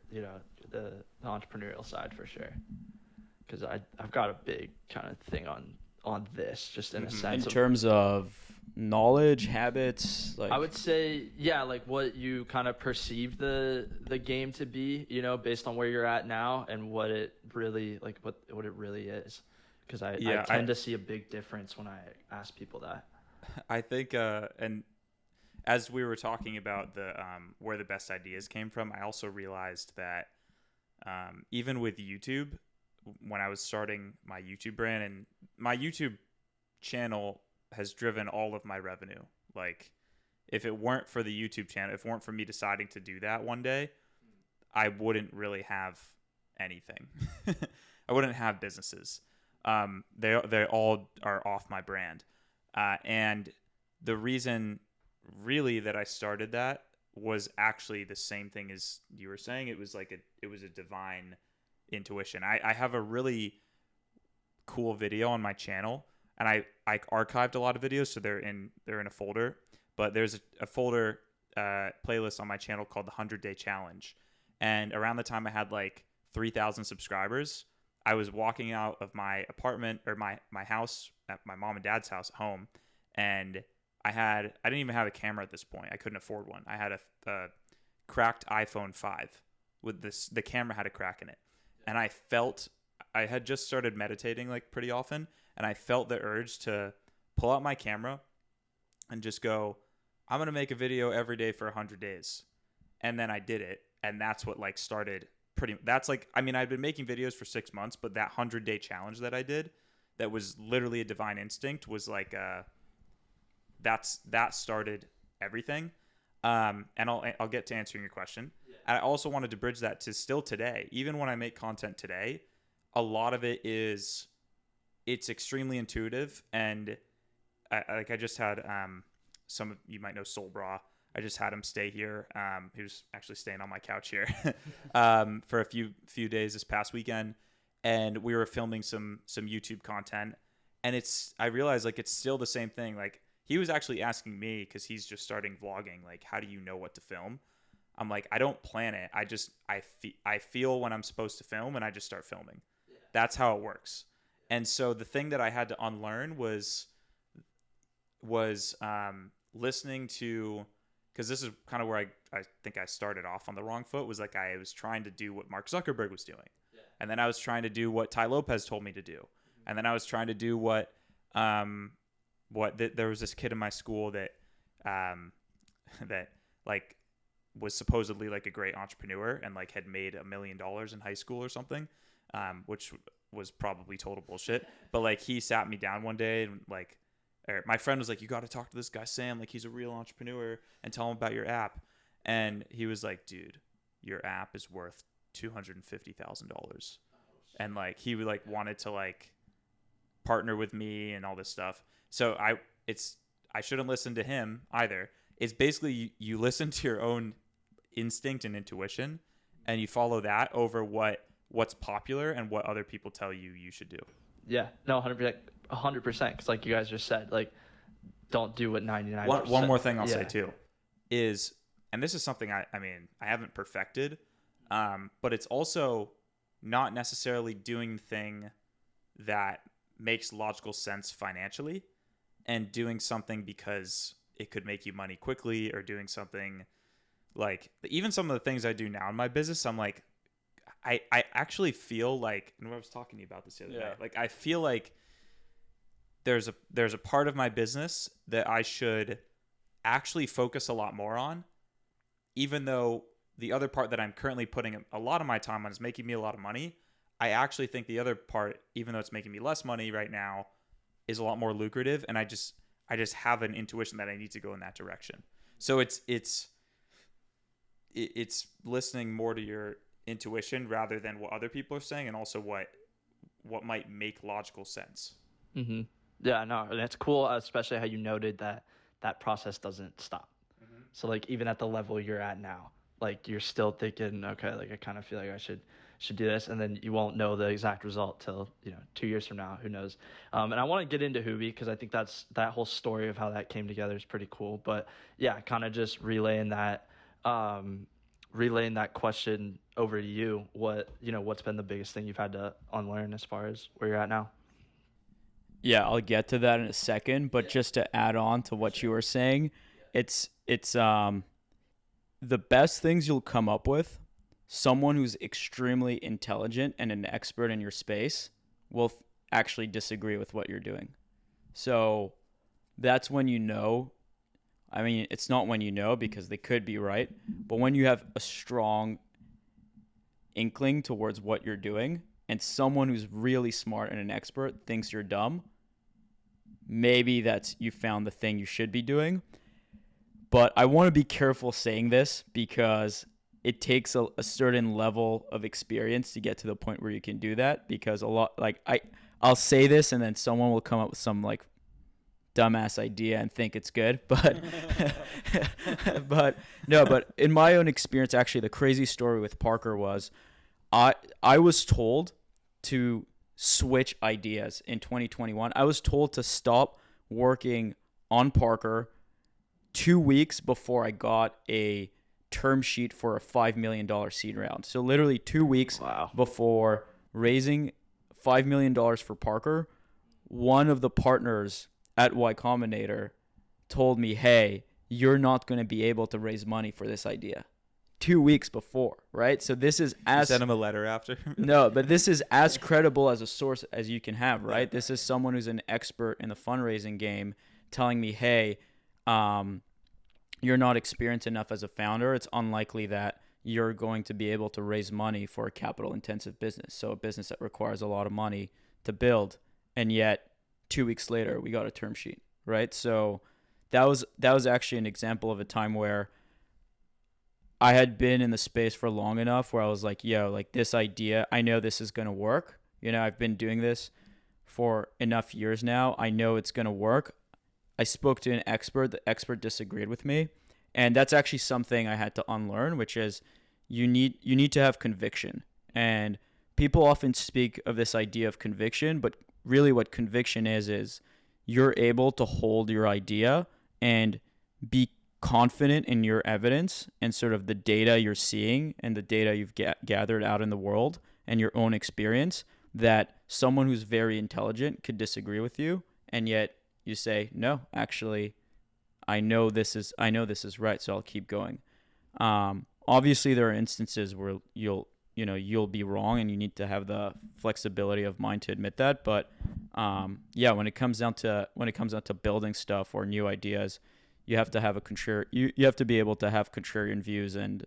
the entrepreneurial side for sure. Because I've got a big kind of thing on this, just in a sense. In terms of knowledge, habits, like I would say, like what you kind of perceive the game to be, based on where you're at now and what it really what it really is. Because I tend to see a big difference when I ask people that. I think, and as we were talking about the where the best ideas came from, I also realized that even with YouTube, when I was starting my YouTube brand, and my YouTube channel has driven all of my revenue. Like, if it weren't for the YouTube channel, if it weren't for me deciding to do that one day, I wouldn't really have anything. I wouldn't have businesses. They all are off my brand. And the reason really that I started that was actually the same thing as you were saying. It was a divine intuition. I have a really cool video on my channel, and I archived a lot of videos, so they're in a folder, but there's a folder playlist on my channel called the 100-Day Challenge. And around the time I had like 3,000 subscribers, I was walking out of my apartment or my house at my mom and dad's house at home, and I didn't even have a camera at this point. I couldn't afford one. I had a cracked iPhone 5 with the camera had a crack in it. And I had just started meditating like pretty often, and I felt the urge to pull out my camera and just go, I'm going to make a video every day for 100 days. And then I did it. And that's what like started I'd been making videos for 6 months, but that 100-day challenge that I did, that was literally a divine instinct, was like, that started everything. And I'll get to answering your question. Yeah. And I also wanted to bridge that to still today, even when I make content today, a lot of it it's extremely intuitive. And I just had, some of you might know Soul Bra. I just had him stay here. He was actually staying on my couch here for a few days this past weekend, and we were filming some YouTube content. And I realized like it's still the same thing. Like he was actually asking me, because he's just starting vlogging, like, how do you know what to film? I'm like, I don't plan it. I feel when I'm supposed to film, and I just start filming. Yeah. That's how it works. And so the thing that I had to unlearn was listening to. Because this is kind of where I think I started off on the wrong foot, was like I was trying to do what Mark Zuckerberg was doing. Yeah. And then I was trying to do what Tai Lopez told me to do. Mm-hmm. And then I was trying to do what there was this kid in my school that like was supposedly like a great entrepreneur and like had made $1 million in high school or something, which was probably total bullshit. But like he sat me down one day and like, my friend was like, you got to talk to this guy, Sam. Like, he's a real entrepreneur, and tell him about your app. And he was like, dude, your app is worth $250,000. And like, he would like wanted to like partner with me and all this stuff. So I shouldn't listen to him either. It's basically you listen to your own instinct and intuition, and you follow that over what what's popular and what other people tell you should do. Yeah, no, 100%, 100%. Because like you guys just said, like, don't do what 99%. One more thing I'll say too is, and this is something I mean, I haven't perfected, but it's also not necessarily doing the thing that makes logical sense financially and doing something because it could make you money quickly, or doing something like, even some of the things I do now in my business, I'm like, I actually feel like, and I was talking to you about this the other day, like I feel like there's a part of my business that I should actually focus a lot more on, even though the other part that I'm currently putting a lot of my time on is making me a lot of money. I actually think the other part, even though it's making me less money right now, is a lot more lucrative, and I just have an intuition that I need to go in that direction. So it's listening more to your intuition rather than what other people are saying, and also what might make logical sense. Mm-hmm. Yeah, no, and it's cool, especially how you noted that process doesn't stop. Mm-hmm. So like even at the level you're at now, like you're still thinking, okay, like I kind of feel like I should do this, and then you won't know the exact result till 2 years from now, who knows. And I want to get into Hoobie because I think that whole story of how that came together is pretty cool. But yeah, kind of just relaying that question over to you. What's been the biggest thing you've had to unlearn as far as where you're at now? Yeah, I'll get to that in a second, but just to add on to what you were saying, it's the best things you'll come up with, someone who's extremely intelligent and an expert in your space will actually disagree with what you're doing. So that's when I mean, it's not when because they could be right, but when you have a strong inkling towards what you're doing and someone who's really smart and an expert thinks you're dumb, maybe you found the thing you should be doing. But I want to be careful saying this because it takes a certain level of experience to get to the point where you can do that, because I'll say this and then someone will come up with some like dumbass idea and think it's good, but but in my own experience, actually the crazy story with Parker was I was told to switch ideas in 2021. I was told to stop working on Parker 2 weeks before I got a term sheet for a $5 million seed round. So literally 2 weeks before raising $5 million for Parker, one of the partners at Y Combinator told me, hey, you're not going to be able to raise money for this idea. 2 weeks before, right? So this is You sent him a letter after? No, but this is as credible as a source as you can have, right? This is someone who's an expert in the fundraising game telling me, hey, you're not experienced enough as a founder. It's unlikely that you're going to be able to raise money for a capital-intensive business, so a business that requires a lot of money to build. And yet 2 weeks later, we got a term sheet, right? So that was actually an example of a time where I had been in the space for long enough where I was like, yo, like this idea, I know this is going to work. I've been doing this for enough years now. I know it's going to work. I spoke to an expert. The expert disagreed with me. And that's actually something I had to unlearn, which is you need to have conviction. And people often speak of this idea of conviction, but really what conviction is you're able to hold your idea and be confident in your evidence and sort of the data you're seeing and the data you've gathered out in the world and your own experience, that someone who's very intelligent could disagree with you, and yet you say, no, actually, I know this is right, so I'll keep going. Obviously, there are instances where you'll be wrong, and you need to have the flexibility of mind to admit that. But when it comes down to building stuff or new ideas, you have to have you have to be able to have contrarian views, and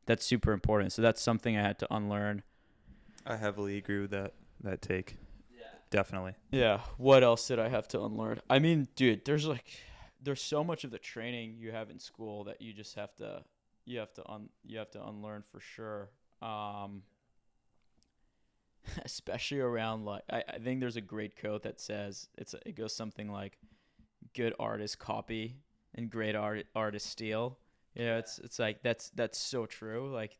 that's super important. So that's something I had to unlearn. I heavily agree with that take. Yeah. Definitely. Yeah. What else did I have to unlearn? I mean, dude, there's so much of the training you have in school that you just have to unlearn for sure. Especially around I think there's a great quote that says it goes something like, good artists copy and great artists steal. It's like that's so true. Like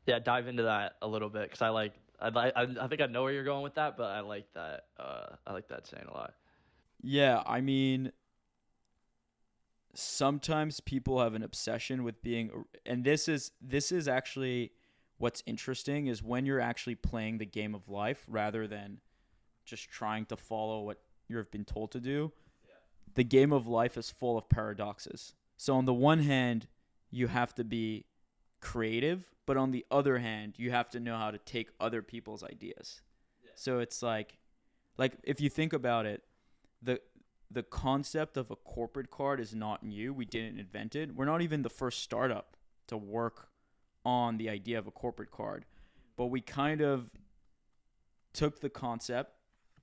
Yeah, dive into that a little bit because I think I know where you're going with that, but I like that saying a lot. Yeah, I mean, sometimes people have an obsession with being, and this is actually what's interesting is when you're actually playing the game of life rather than just trying to follow what you've been told to do. The game of life is full of paradoxes. So on the one hand, you have to be creative, but on the other hand, you have to know how to take other people's ideas. So it's like if you think about it, the the concept of a corporate card is not new. We didn't invent it. We're not even the first startup to work on the idea of a corporate card, but we kind of took the concept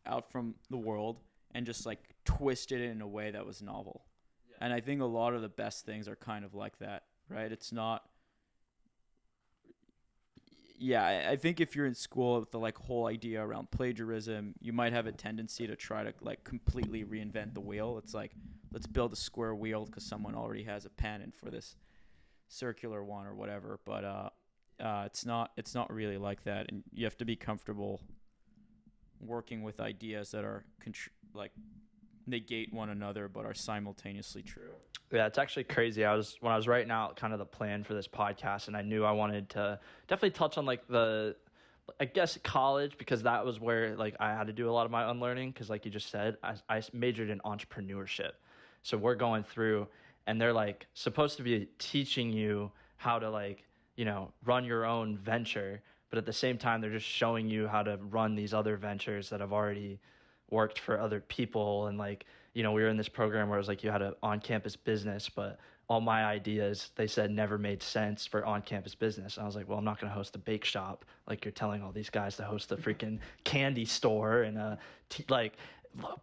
out from the world and just like twisted it in a way that was novel. Yeah. And I think a lot of the best things are kind of like that, right? It's not. Yeah, I think if you're in school with the like whole idea around plagiarism, you might have a tendency to try to like completely reinvent the wheel. It's like, let's build a square wheel because someone already has a pen for this circular one or whatever. But it's not really like that, and you have to be comfortable working with ideas that are like negate one another but are simultaneously true. Yeah, it's actually crazy. When I was writing out kind of the plan for this podcast, and I knew I wanted to definitely touch on like I guess college, because that was where like I had to do a lot of my unlearning, because like you just said, I majored in entrepreneurship. So we're going through, and they're like supposed to be teaching you how to like, run your own venture, but at the same time they're just showing you how to run these other ventures that have already worked for other people. And like, we were in this program where it was like you had an on-campus business, but all my ideas, they said, never made sense for on-campus business. And I was like, well, I'm not going to host a bake shop like you're telling all these guys to host a freaking candy store and like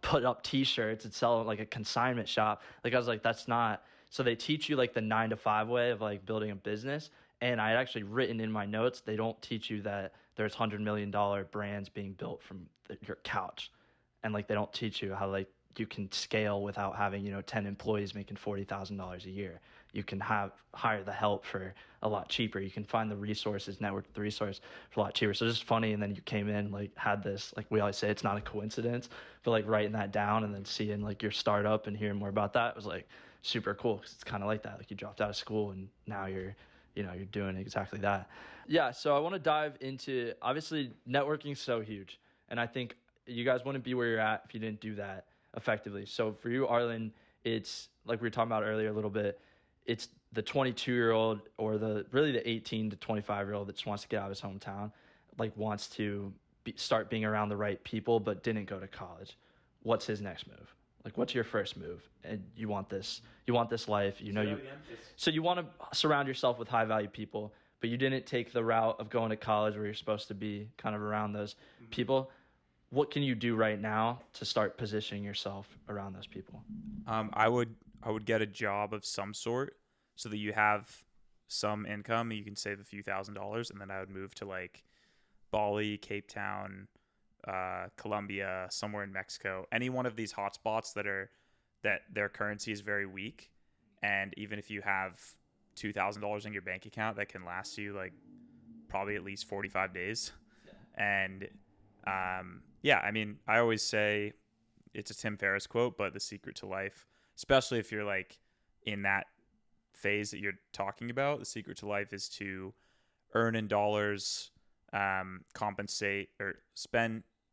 put up T-shirts and sell like a consignment shop. Like I was like, that's not. So they teach you like the 9-to-5 way of like building a business. And I had actually written in my notes, they don't teach you that there's $100 million brands being built from your couch. And like they don't teach you how like you can scale without having 10 employees making $40,000 a year. You can hire the help for a lot cheaper. You can find the resources, network the resource for a lot cheaper. So it's just funny. And then you came in, like had this, like we always say, it's not a coincidence, but like writing that down and then seeing like your startup and hearing more about that was like super cool, because it's kind of like that. Like you dropped out of school and now you're doing exactly that. Yeah. So I want to dive into, obviously networking is so huge. And I think you guys wouldn't be where you're at if you didn't do that effectively. So for you, Arlin, it's like we were talking about earlier a little bit, it's the 22-year-old or the 18 to 25-year-old that just wants to get out of his hometown, like wants to start being around the right people, but didn't go to college. What's his next move? Like, what's your first move? And you want this life, so you want to surround yourself with high value people, but you didn't take the route of going to college where you're supposed to be kind of around those people. What can you do right now to start positioning yourself around those people? I would get a job of some sort so that you have some income. You can save a few $1,000s, and then I would move to like Bali, Cape Town, Colombia, somewhere in Mexico, any one of these hotspots that their currency is very weak. And even if you have $2,000 in your bank account, that can last you like probably at least 45 days. Yeah. And I mean, I always say it's a Tim Ferriss quote, but the secret to life, especially if you're like in that phase that you're talking about, the secret to life is to earn in dollars, compensate or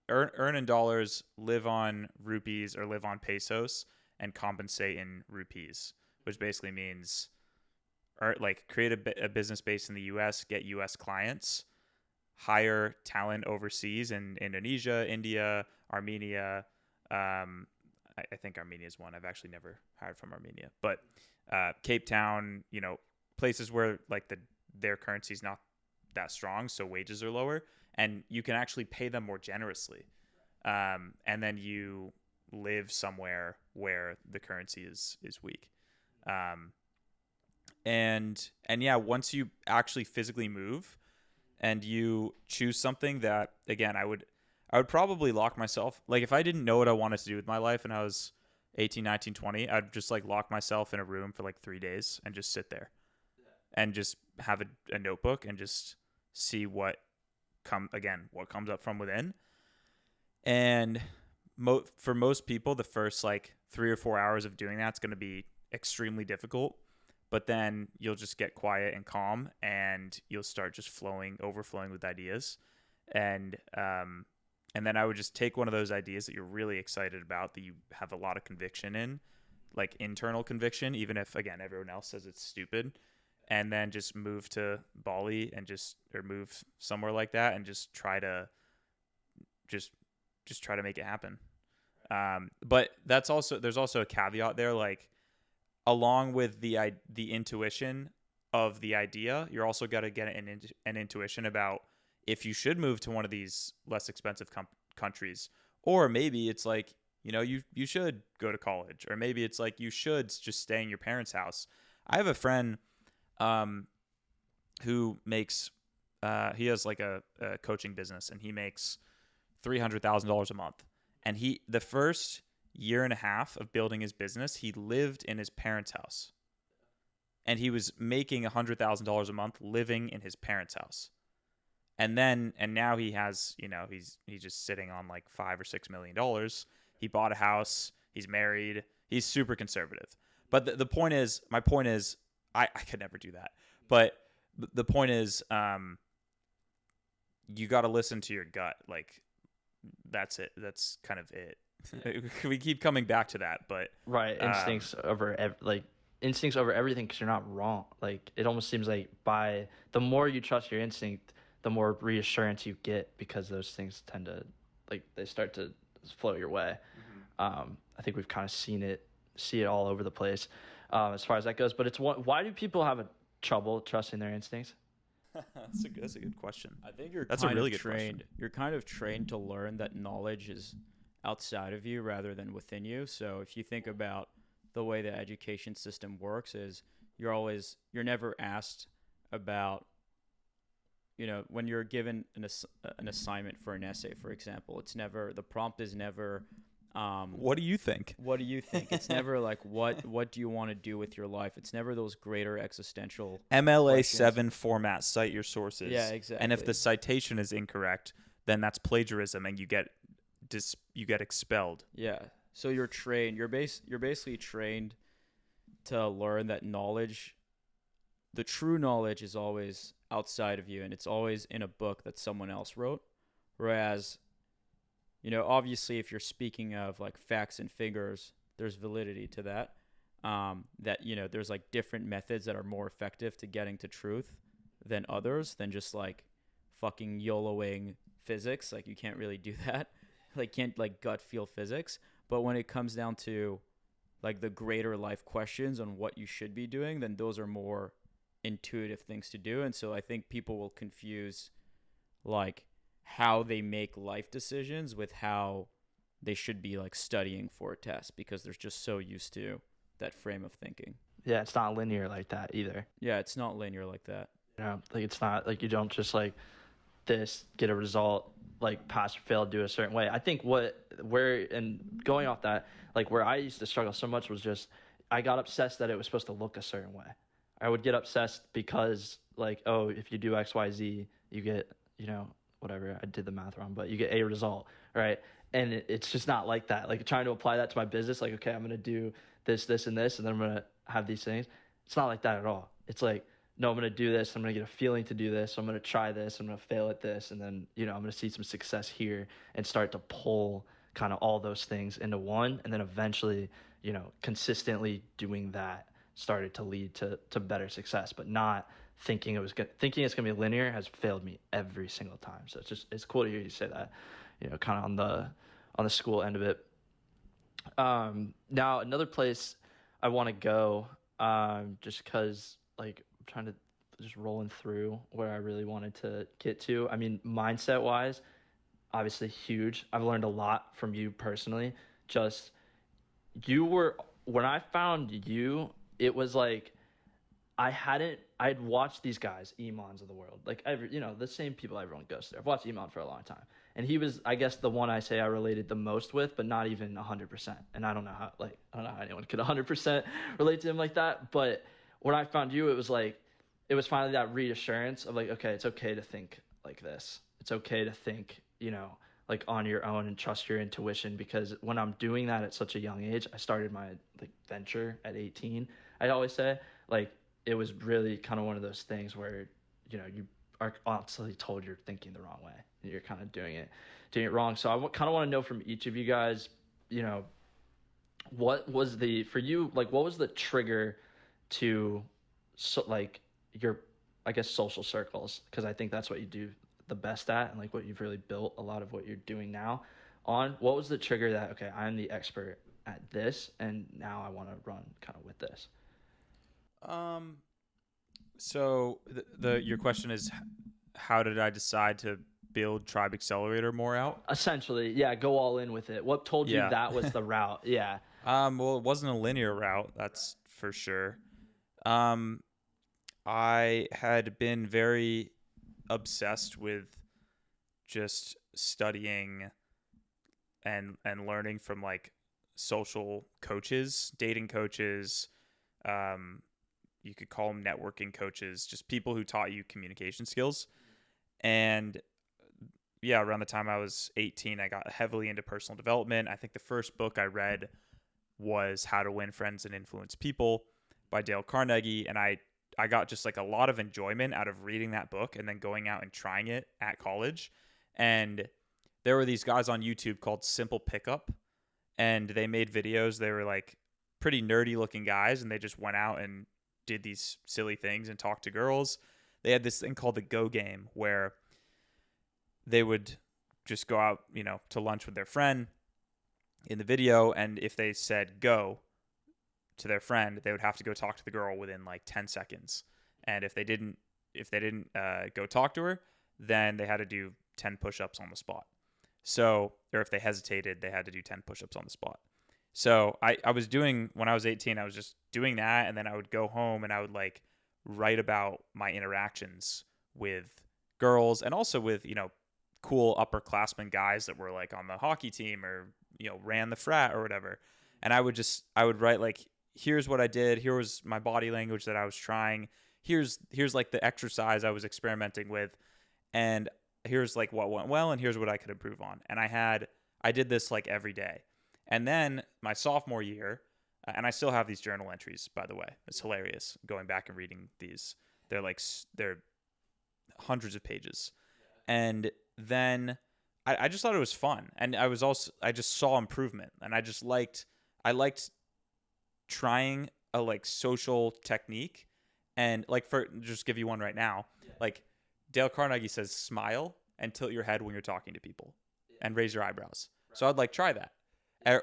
earn in dollars, live on rupees or live on pesos, and compensate in rupees, which basically means create a business based in the US, get US clients, hire talent overseas in Indonesia, India, Armenia. I think Armenia is one. I've actually never hired from Armenia, but Cape Town, places where like their currency is not that strong, so wages are lower, and you can actually pay them more generously. And then you live somewhere where the currency is weak. And yeah, once you actually physically move and you choose something that, again, I would probably lock myself. Like if I didn't know what I wanted to do with my life and I was 18, 19, 20, I'd just like lock myself in a room for like 3 days and just sit there and just have a notebook and just see what comes up from within. And for most people, the first like 3 or 4 hours of doing that's going to be extremely difficult. But then you'll just get quiet and calm, and you'll start just overflowing with ideas. And then I would just take one of those ideas that you're really excited about, that you have a lot of conviction in, like internal conviction, even if, again, everyone else says it's stupid, and then just move to Bali or move somewhere like that and just try to try to make it happen. But there's also a caveat there, like, along with the intuition of the idea, you're also got to get an intuition about if you should move to one of these less expensive countries, or maybe it's like, you should go to college, or maybe it's like you should just stay in your parents' house. I have a friend who makes he has like a coaching business, and he makes $300,000 a month, and the first year and a half of building his business, he lived in his parents' house, and he was making $100,000 a month living in his parents' house. And now he has, he's just sitting on like $5 or $6 million. He bought a house. He's married. He's super conservative. But my point is, I could never do that. But the point is, you got to listen to your gut. Like, that's it. That's kind of it. We keep coming back to that, but right, instincts over everything, because you're not wrong. Like, it almost seems like the more you trust your instinct, the more reassurance you get, because those things tend to, like, they start to flow your way. I think we've kind of see it all over the place as far as that goes. But why do people have trouble trusting their instincts? That's a good question. I think that's a really good question. You're kind of trained to learn that knowledge is outside of you rather than within you. So if you think about the way the education system works, is you're never asked about, when you're given an assignment for an essay, for example, the prompt is never, what do you think? What do you think? It's never like, what do you want to do with your life? It's never those greater existential MLA questions. 7 format, cite your sources. Yeah, exactly. And if the citation is incorrect, then that's plagiarism, and you get expelled. Yeah. So you're trained. You're basically trained to learn that knowledge, the true knowledge, is always outside of you, and it's always in a book that someone else wrote. Whereas, obviously, if you're speaking of like facts and figures, there's validity to that. There's like different methods that are more effective to getting to truth than others, than just like fucking YOLOing physics. Like, you can't really do that. Like, can't like gut feel physics. But when it comes down to like the greater life questions on what you should be doing, then those are more intuitive things to do. And so I think people will confuse like how they make life decisions with how they should be like studying for a test, because they're just so used to that frame of thinking. Yeah, it's not linear like that either. Yeah, it's not linear like that. Like, it's not like you don't just like this get a result, like pass or fail, do a certain way. I think going off that, like, where I used to struggle so much was just, I got obsessed that it was supposed to look a certain way. I would get obsessed because, like, oh, if you do XYZ, you get, whatever, I did the math wrong, but you get a result, right? And it's just not like that. Like, trying to apply that to my business, like, okay, I'm going to do this, this, and this, and then I'm going to have these things. It's not like that at all. It's like, no, I'm going to do this. I'm going to get a feeling to do this. I'm going to try this. I'm going to fail at this. And then, I'm going to see some success here and start to pull kind of all those things into one. And then eventually, consistently doing that started to lead to better success, but not thinking it's going to be linear has failed me every single time. So it's cool to hear you say that, kind of on the school end of it. Now another place I want to go, just cause like, I'm trying to just rolling through where I really wanted to get to. I mean, mindset wise, obviously huge. I've learned a lot from you personally. Just, when I found you, it was like, I'd watched these guys, Imans of the world, like the same people everyone goes through. I've watched Iman for a long time, and he was, I guess, the one I say I related the most with, but not even 100%. And I don't know how anyone could 100% relate to him like that. But when I found you, it was like, it was finally that reassurance of like, okay, it's okay to think like this. It's okay to think, like on your own and trust your intuition, because when I'm doing that at such a young age, I started my like venture at 18. I always say like it was really kind of one of those things where, you are constantly told you're thinking the wrong way and you're kind of doing it wrong. So I kind of want to know from each of you guys, what was for you, like, what was the trigger to, so like your, I guess, social circles, because I think that's what you do the best at, and like what you've really built a lot of what you're doing now on. What was the trigger that, okay, I'm the expert at this and now I want to run kind of with this? So your question is, how did I decide to build Tribe Accelerator more out? Essentially, yeah, go all in with it. What told you Yeah. that was the route? Yeah. Well, it wasn't a linear route, that's for sure. I had been very obsessed with just studying and learning from like social coaches, dating coaches, you could call them networking coaches, just people who taught you communication skills. And yeah, around the time I was 18, I got heavily into personal development. I think the first book I read was How to Win Friends and Influence People by Dale Carnegie. And I got just like a lot of enjoyment out of reading that book and then going out and trying it at college. And there were these guys on YouTube called Simple Pickup, and they made videos. They were like pretty nerdy looking guys, and they just went out and did these silly things and talked to girls. They had this thing called the Go Game, where they would just go out, to lunch with their friend in the video. And if they said go to their friend, they would have to go talk to the girl within like 10 seconds. And if they didn't go talk to her, then they had to do 10 push-ups on the spot. So, or if they hesitated, they had to do 10 push-ups on the spot. So I was doing, when I was 18, I was just doing that. And then I would go home and I would like write about my interactions with girls and also with, cool upperclassmen guys that were like on the hockey team or, ran the frat or whatever. And I would write like, here's what I did. Here was my body language that I was trying. Here's like the exercise I was experimenting with. And here's like what went well and here's what I could improve on. And I did this like every day. And then my sophomore year, and I still have these journal entries, by the way. It's hilarious going back and reading these. They're hundreds of pages. And then I just thought it was fun. And I just saw improvement. And I liked trying a like social technique. And like, for just give you one right now, like Dale Carnegie says, smile and tilt your head when you're talking to people and raise your eyebrows. So I'd like try that.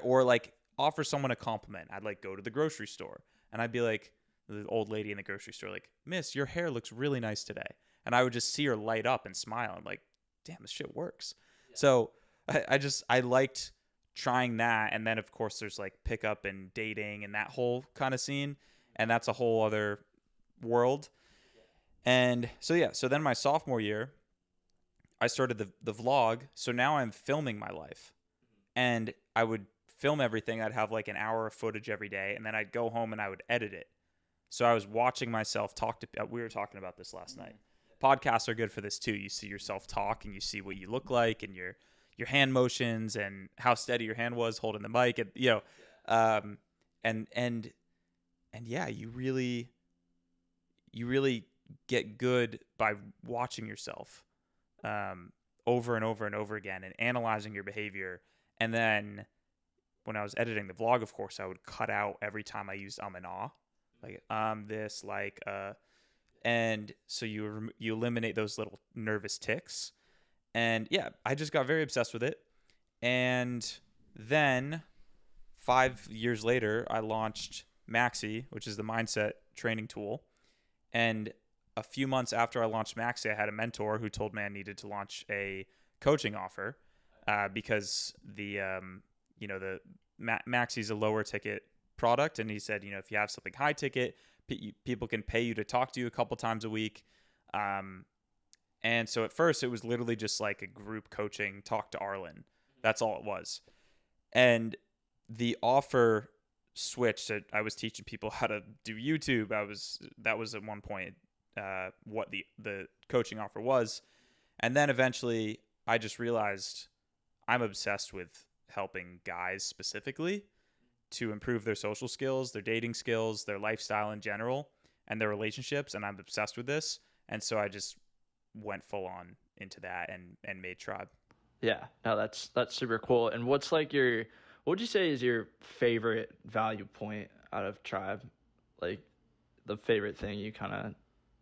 Or like offer someone a compliment. I'd like go to the grocery store and I'd be like, the old lady in the grocery store, like, miss, your hair looks really nice today. And I would just see her light up and smile. I'm like, damn, this shit works. Yeah. So I liked trying that. And then of course there's like pickup and dating and that whole kind of scene. And that's a whole other world. And so, yeah. So then my sophomore year, I started the vlog. So now I'm filming my life. And I would film everything. I'd have like an hour of footage every day. And then I'd go home and I would edit it. So I was watching myself talk to, we were talking about this last night. Podcasts are good for this too. You see yourself talk and you see what you look like and your hand motions and how steady your hand was holding the mic. And, and yeah, you really get good by watching yourself over and over and over again and analyzing your behavior. And then when I was editing the vlog, of course, I would cut out every time I used and ah, like this, like and so you eliminate those little nervous tics. And yeah, I just got very obsessed with it. And then 5 years later, I launched Maxi, which is the mindset training tool. And a few months after I launched Maxi, I had a mentor who told me I needed to launch a coaching offer because Maxi is a lower ticket product. And he said, if you have something high ticket, people can pay you to talk to you a couple times a week. And so at first it was literally just like a group coaching, talk to Arlin. That's all it was. And the offer switched. I was teaching people how to do YouTube. That was at one point what the coaching offer was. And then eventually I just realized I'm obsessed with helping guys specifically to improve their social skills, their dating skills, their lifestyle in general, and their relationships. And I'm obsessed with this. And so I just went full on into that and made Tribe. Yeah, no, that's super cool. And what's like what would you say is your favorite value point out of Tribe? Like the favorite thing you kind of,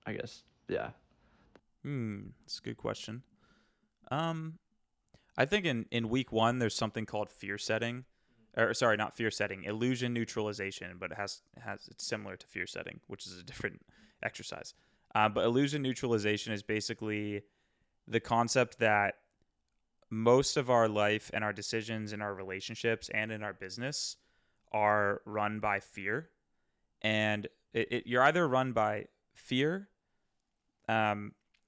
I guess, yeah. That's a good question. I think in week 1 there's something called fear setting, or sorry, not fear setting, illusion neutralization, but it's similar to fear setting, which is a different exercise. But illusion neutralization is basically the concept that most of our life and our decisions in our relationships and in our business are run by fear, and you're either run by fear,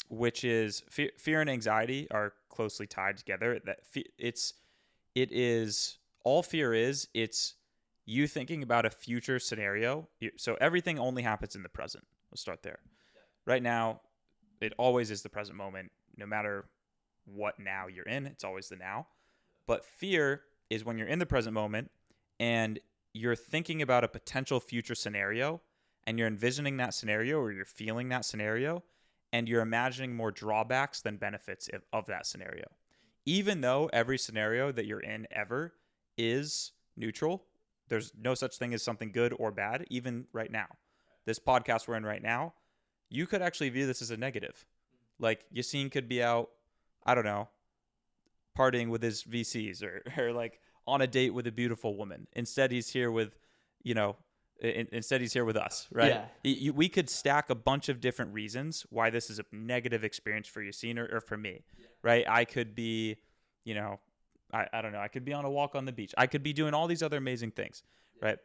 which is fear and anxiety are closely tied together. It's you thinking about a future scenario. So everything only happens in the present. Let's start there. Yeah. Right now, it always is the present moment, no matter what now you're in. It's always the now. But fear is when you're in the present moment and you're thinking about a potential future scenario, and you're envisioning that scenario, or you're feeling that scenario, and you're imagining more drawbacks than benefits of that scenario. Even though every scenario that you're in ever is neutral, there's no such thing as something good or bad. Even right now, this podcast we're in right now, you could actually view this as a negative. Like Yacine could be out, I don't know, partying with his VCs or like on a date with a beautiful woman. Instead, he's here with, instead he's here with us, right? Yeah. We could stack a bunch of different reasons why this is a negative experience for Yacine or for me, right? I could be, I don't know. I could be on a walk on the beach. I could be doing all these other amazing things, right?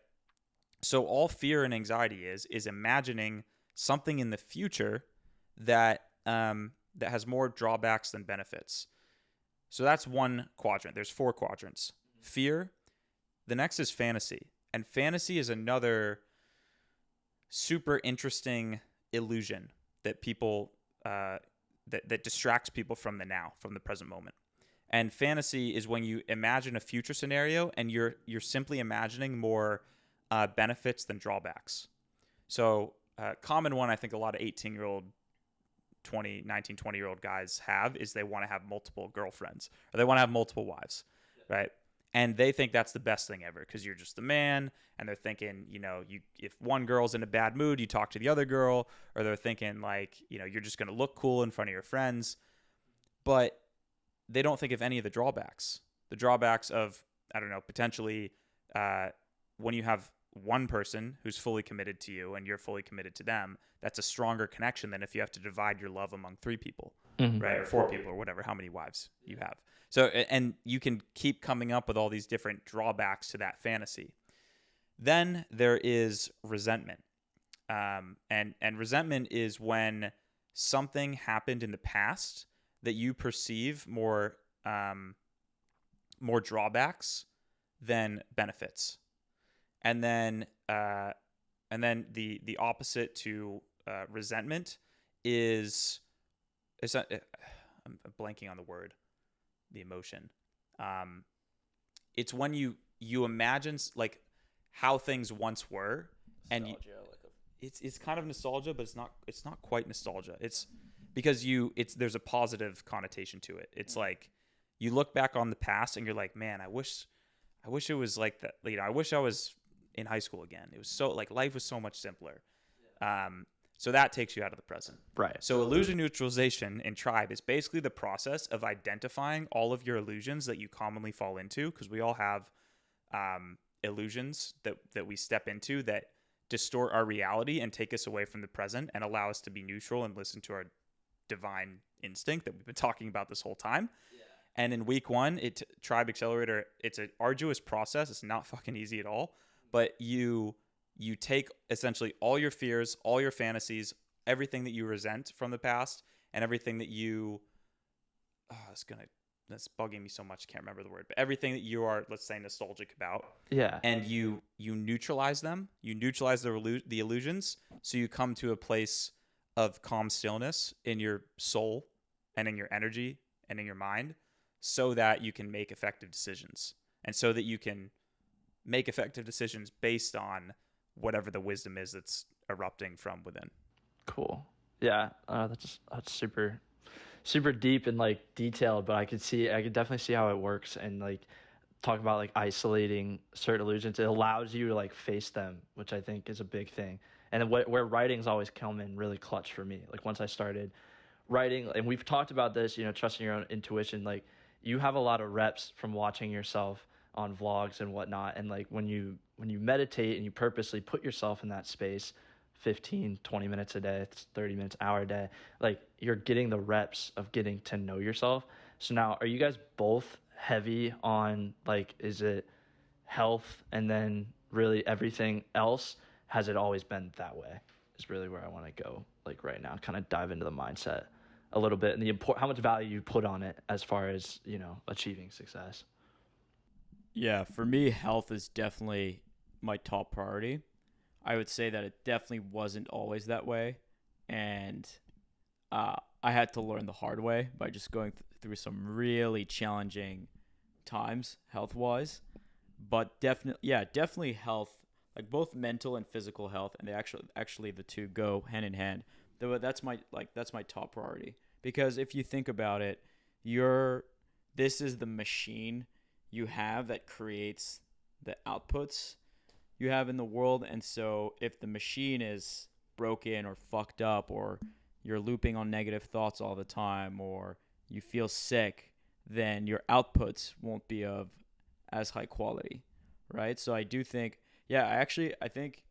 So all fear and anxiety is imagining something in the future that has more drawbacks than benefits. So that's one quadrant. There's 4 quadrants. Fear. The next is fantasy. And fantasy is another super interesting illusion that people that distracts people from the now, from the present moment. And fantasy is when you imagine a future scenario and you're simply imagining more benefits than drawbacks. So common one I think a lot of 18-year-old, 19, 20-year-old guys have is they want to have multiple girlfriends or they want to have multiple wives, right? And they think that's the best thing ever because you're just a man, and they're thinking, if one girl's in a bad mood, you talk to the other girl, or they're thinking like, you're just going to look cool in front of your friends. But they don't think of any of the drawbacks. The drawbacks of, I don't know, potentially when you have one person who's fully committed to you and you're fully committed to them, that's a stronger connection than if you have to divide your love among 3 people, right? Or 4 people or whatever, how many wives you have. So, and you can keep coming up with all these different drawbacks to that fantasy. Then there is resentment. And resentment is when something happened in the past that you perceive more drawbacks than benefits. And then the opposite to resentment is I'm blanking on the word, the emotion. It's when you imagine like how things once were, nostalgia, and it's kind of nostalgia, but it's not quite nostalgia. It's because there's a positive connotation to it. It's like you look back on the past and you're like, man, I wish it was like that. I wish I was in high school again. It was so like life was so much simpler. So that takes you out of the present. Right. So illusion neutralization in Tribe is basically the process of identifying all of your illusions that you commonly fall into, because we all have illusions that we step into that distort our reality and take us away from the present and allow us to be neutral and listen to our divine instinct that we've been talking about this whole time. Yeah. And in week 1, Tribe Accelerator, it's an arduous process. It's not fucking easy at all, but you take essentially all your fears, all your fantasies, everything that you resent from the past, and everything that that's bugging me so much, I can't remember the word, but everything that you are, let's say, nostalgic about. Yeah. And you neutralize them. You neutralize the illusions, so you come to a place of calm stillness in your soul and in your energy and in your mind, so that you can make effective decisions, and so that you can make effective decisions based on whatever the wisdom is that's erupting from within. Cool. Yeah, that's super deep and like detailed, but I could definitely see how it works, and like talk about like isolating certain illusions. It allows you to like face them, which I think is a big thing. And then where writing's always come in really clutch for me. Like once I started writing, and we've talked about this, trusting your own intuition, like you have a lot of reps from watching yourself on vlogs and whatnot. And like when you meditate and you purposely put yourself in that space, 15, 20 minutes a day, 30 minutes, hour a day, like you're getting the reps of getting to know yourself. So now, are you guys both heavy on like, is it health and then really everything else? Has it always been that way? Is really where I want to go like right now, kind of dive into the mindset a little bit and how much value you put on it as far as, achieving success. Yeah, for me, health is definitely my top priority. I would say that it definitely wasn't always that way. And I had to learn the hard way by just going through some really challenging times health-wise. But definitely health, like both mental and physical health, and they actually the two go hand in hand. That's my top priority, because if you think about it, this is the machine you have that creates the outputs you have in the world. And so if the machine is broken or fucked up, or you're looping on negative thoughts all the time, or you feel sick, then your outputs won't be of as high quality, right? So I do think, I think,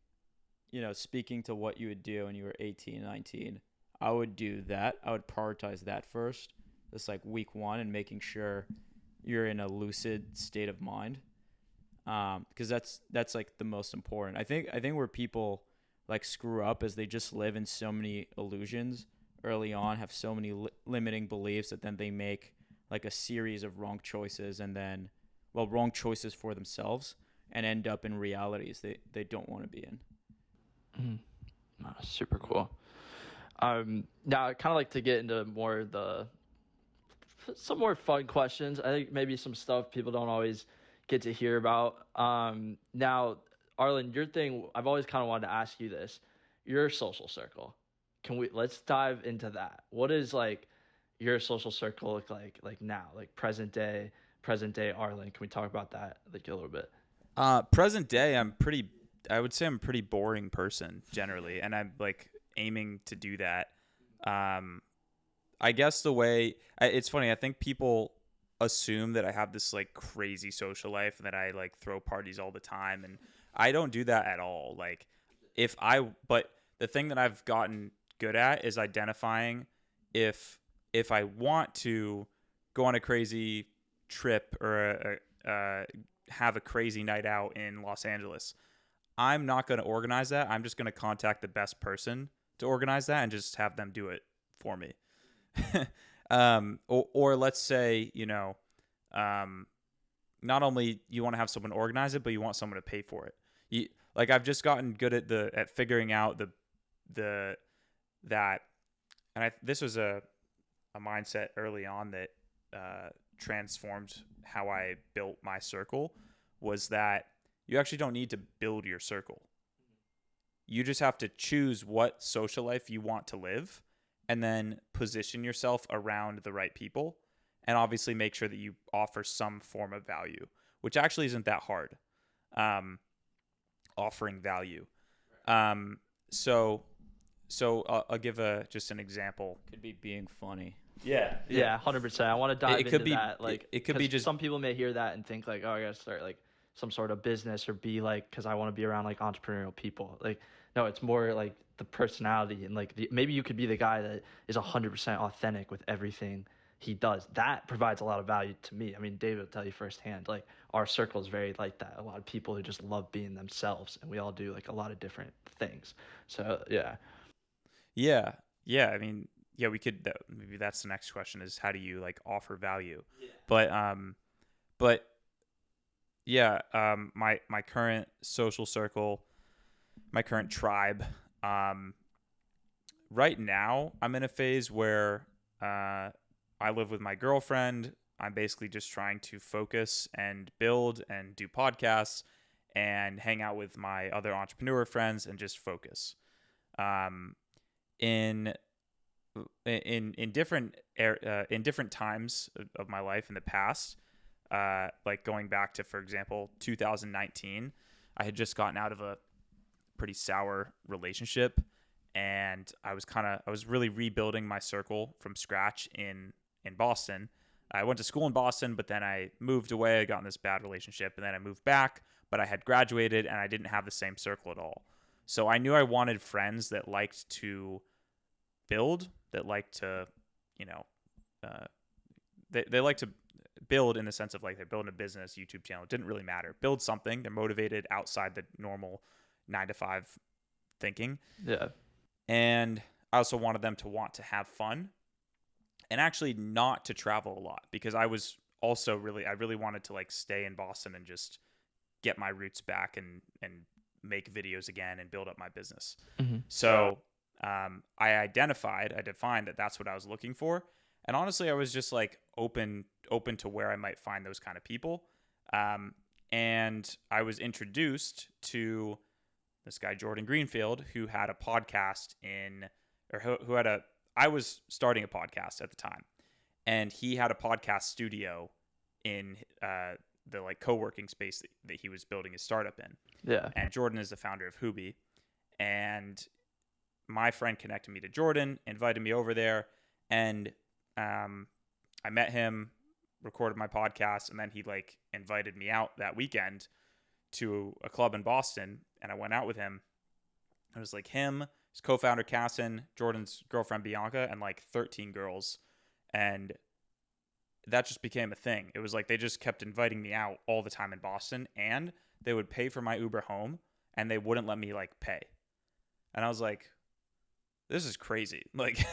speaking to what you would do when you were 18, 19, I would do that. I would prioritize that first, just like week one, and making sure you're in a lucid state of mind. Because that's like the most important. I think where people like screw up is they just live in so many illusions early on, have so many limiting beliefs, that then they make like a series of wrong choices, and then, wrong choices for themselves, and end up in realities they don't want to be in. Oh, super cool. Now I kind of like to get into some more fun questions. I think maybe some stuff people don't always get to hear about. Now, Arlin, your thing, I've always kind of wanted to ask you this. Your social circle. Let's dive into that. What is like your social circle look like now, like present day Arlin? Can we talk about that like a little bit? Present day, I would say I'm a pretty boring person generally, and I'm like aiming to do that. I guess it's funny, I think people assume that I have this like crazy social life and that I like throw parties all the time, and I don't do that at all. Like but the thing that I've gotten good at is identifying if I want to go on a crazy trip or have a crazy night out in Los Angeles, I'm not going to organize that. I'm just going to contact the best person to organize that and just have them do it for me. Or let's say, not only you want to have someone organize it, but you want someone to pay for it. I've just gotten good at figuring out this was a mindset early on that transformed how I built my circle, was that you actually don't need to build your circle. You just have to choose what social life you want to live, and then position yourself around the right people, and obviously make sure that you offer some form of value, which actually isn't that hard. Offering value. So I'll give just an example. Could be being funny. Yeah, 100%. I want to dive into that. Like, it could be just, some people may hear that and think like, oh, I gotta start like some sort of business, or be like, because I want to be around like entrepreneurial people. Like, no, it's more like the personality, and like maybe you could be the guy that is 100% authentic with everything he does. That provides a lot of value to me. I mean, David will tell you firsthand, like our circle is very like that. A lot of people who just love being themselves, and we all do like a lot of different things. So yeah. I mean, we could, maybe that's the next question, is how do you like offer value? Yeah. But my current social circle, my current tribe, right now I'm in a phase where I live with my girlfriend. I'm basically just trying to focus and build and do podcasts and hang out with my other entrepreneur friends and just focus. Um, in in different times of my life in the past, like going back to, for example, 2019, I had just gotten out of a pretty sour relationship, and I was really rebuilding my circle from scratch in Boston. I went to school in Boston, but then I moved away. I got in this bad relationship, and then I moved back, but I had graduated and I didn't have the same circle at all. So I knew I wanted friends that liked to build, that liked to, you know, they like to build in the sense of like they're building a business, YouTube channel. It didn't really matter. Build something. They're motivated outside the normal 9 to 5 thinking. Yeah. And I also wanted them to want to have fun and actually not to travel a lot, because I was also I really wanted to like stay in Boston and just get my roots back and make videos again and build up my business. Mm-hmm. So I defined that that's what I was looking for. And honestly, I was just like open to where I might find those kind of people. And I was introduced to this guy, Jordan Greenfield, who had a podcast I was starting a podcast at the time, and he had a podcast studio in the like co-working space that he was building his startup in. Yeah. And Jordan is the founder of Hubi. And my friend connected me to Jordan, invited me over there, and I met him, recorded my podcast, and then he like invited me out that weekend to a club in Boston, and I went out with him. It was like him, his co-founder Casson, Jordan's girlfriend Bianca, and like 13 girls, and that just became a thing. It was like they just kept inviting me out all the time in Boston, and they would pay for my Uber home, and they wouldn't let me like pay. And I was like, this is crazy. Like,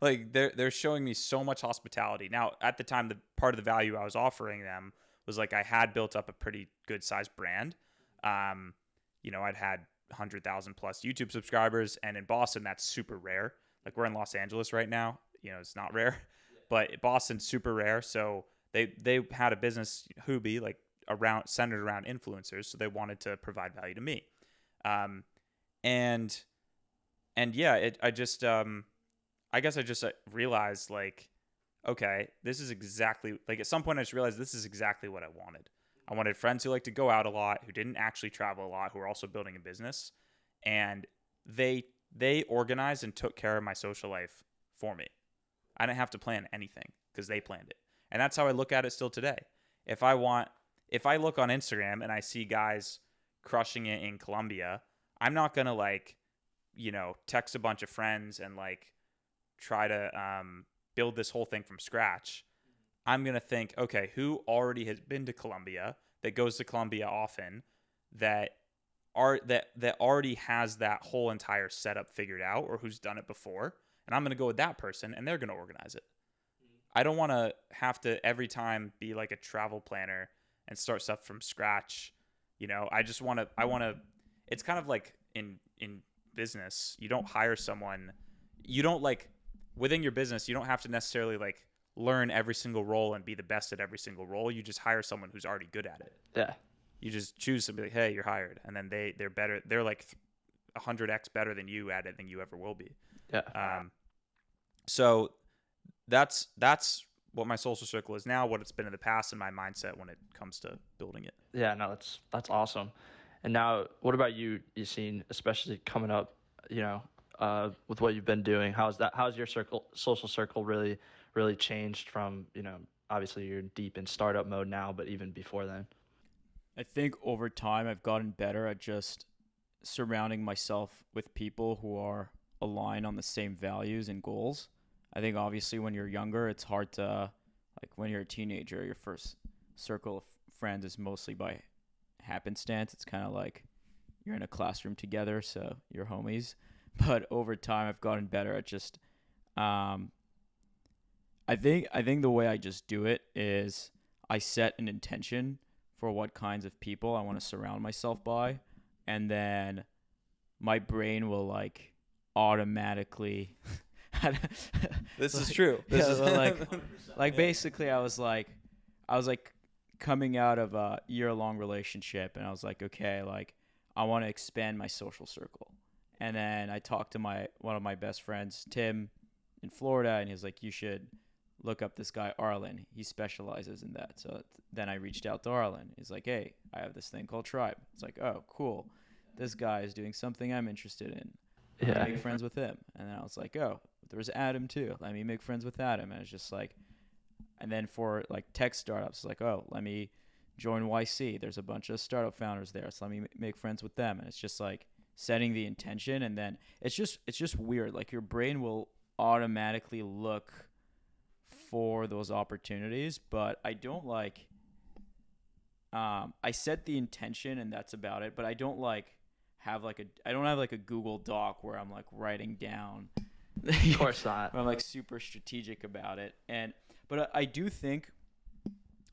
like they're showing me so much hospitality. Now, at the time, the part of the value I was offering them was like I had built up a pretty good sized brand. You know, I'd had 100,000 plus YouTube subscribers, and in Boston, that's super rare. Like we're in Los Angeles right now. You know, it's not rare, but Boston's super rare. So they had a business, Hubi, like centered around influencers. So they wanted to provide value to me. And yeah, I guess I just realized like, okay, this is exactly like at some point I just realized this is exactly what I wanted. I wanted friends who like to go out a lot, who didn't actually travel a lot, who are also building a business, and they organized and took care of my social life for me. I didn't have to plan anything because they planned it. And that's how I look at it still today. If I look on Instagram and I see guys crushing it in Colombia, I'm not going to like, you know, text a bunch of friends and like try to build this whole thing from scratch. I'm going to think, okay, who already has been to Colombia, that goes to Colombia often, that already has that whole entire setup figured out, or who's done it before. And I'm going to go with that person, and they're going to organize it. I don't want to have to every time be like a travel planner and start stuff from scratch. You know, I want to, it's kind of like in business, you don't hire someone, you don't like within your business, you don't have to necessarily like learn every single role and be the best at every single role. You just hire someone who's already good at it. Yeah. You just choose to be like, hey, you're hired. And then they're better. They're like 100x better than you at it than you ever will be. Yeah. So that's what my social circle is now, what it's been in the past, and my mindset when it comes to building it. Yeah, no, that's awesome. And now, what about you, Yacine, especially coming up, you know, with what you've been doing? How's your social circle really changed from, you know, obviously you're deep in startup mode now, but even before then? I think over time I've gotten better at just surrounding myself with people who are aligned on the same values and goals. I think obviously when you're younger, it's hard to, like when you're a teenager, your first circle of friends is mostly by happenstance. It's kind of like you're in a classroom together, so you're homies. But over time, I've gotten better at just, I think the way I just do it is I set an intention for what kinds of people I want to surround myself by, and then my brain will like automatically This is true. This is like basically I was like coming out of a year-long relationship, and I was like, okay, like I want to expand my social circle. And then I talked to one of my best friends, Tim, in Florida, and he was like, you should look up this guy Arlin. He specializes in that. So then I reached out to Arlin. He's like, hey, I have this thing called Tribe. It's like, oh, cool. This guy is doing something I'm interested in. Let me make friends with him. And then I was like, oh, there's Adam too. Let me make friends with Adam. And it's just like, and then for like tech startups, it's like, oh, let me join YC. There's a bunch of startup founders there. So let me make friends with them. And it's just like setting the intention. And then it's just weird. Like your brain will automatically look for those opportunities, but I don't like, I set the intention and that's about it. But I don't like have like I don't have like a Google Doc where I'm like writing down. Of course not. I'm like super strategic about it. But I do think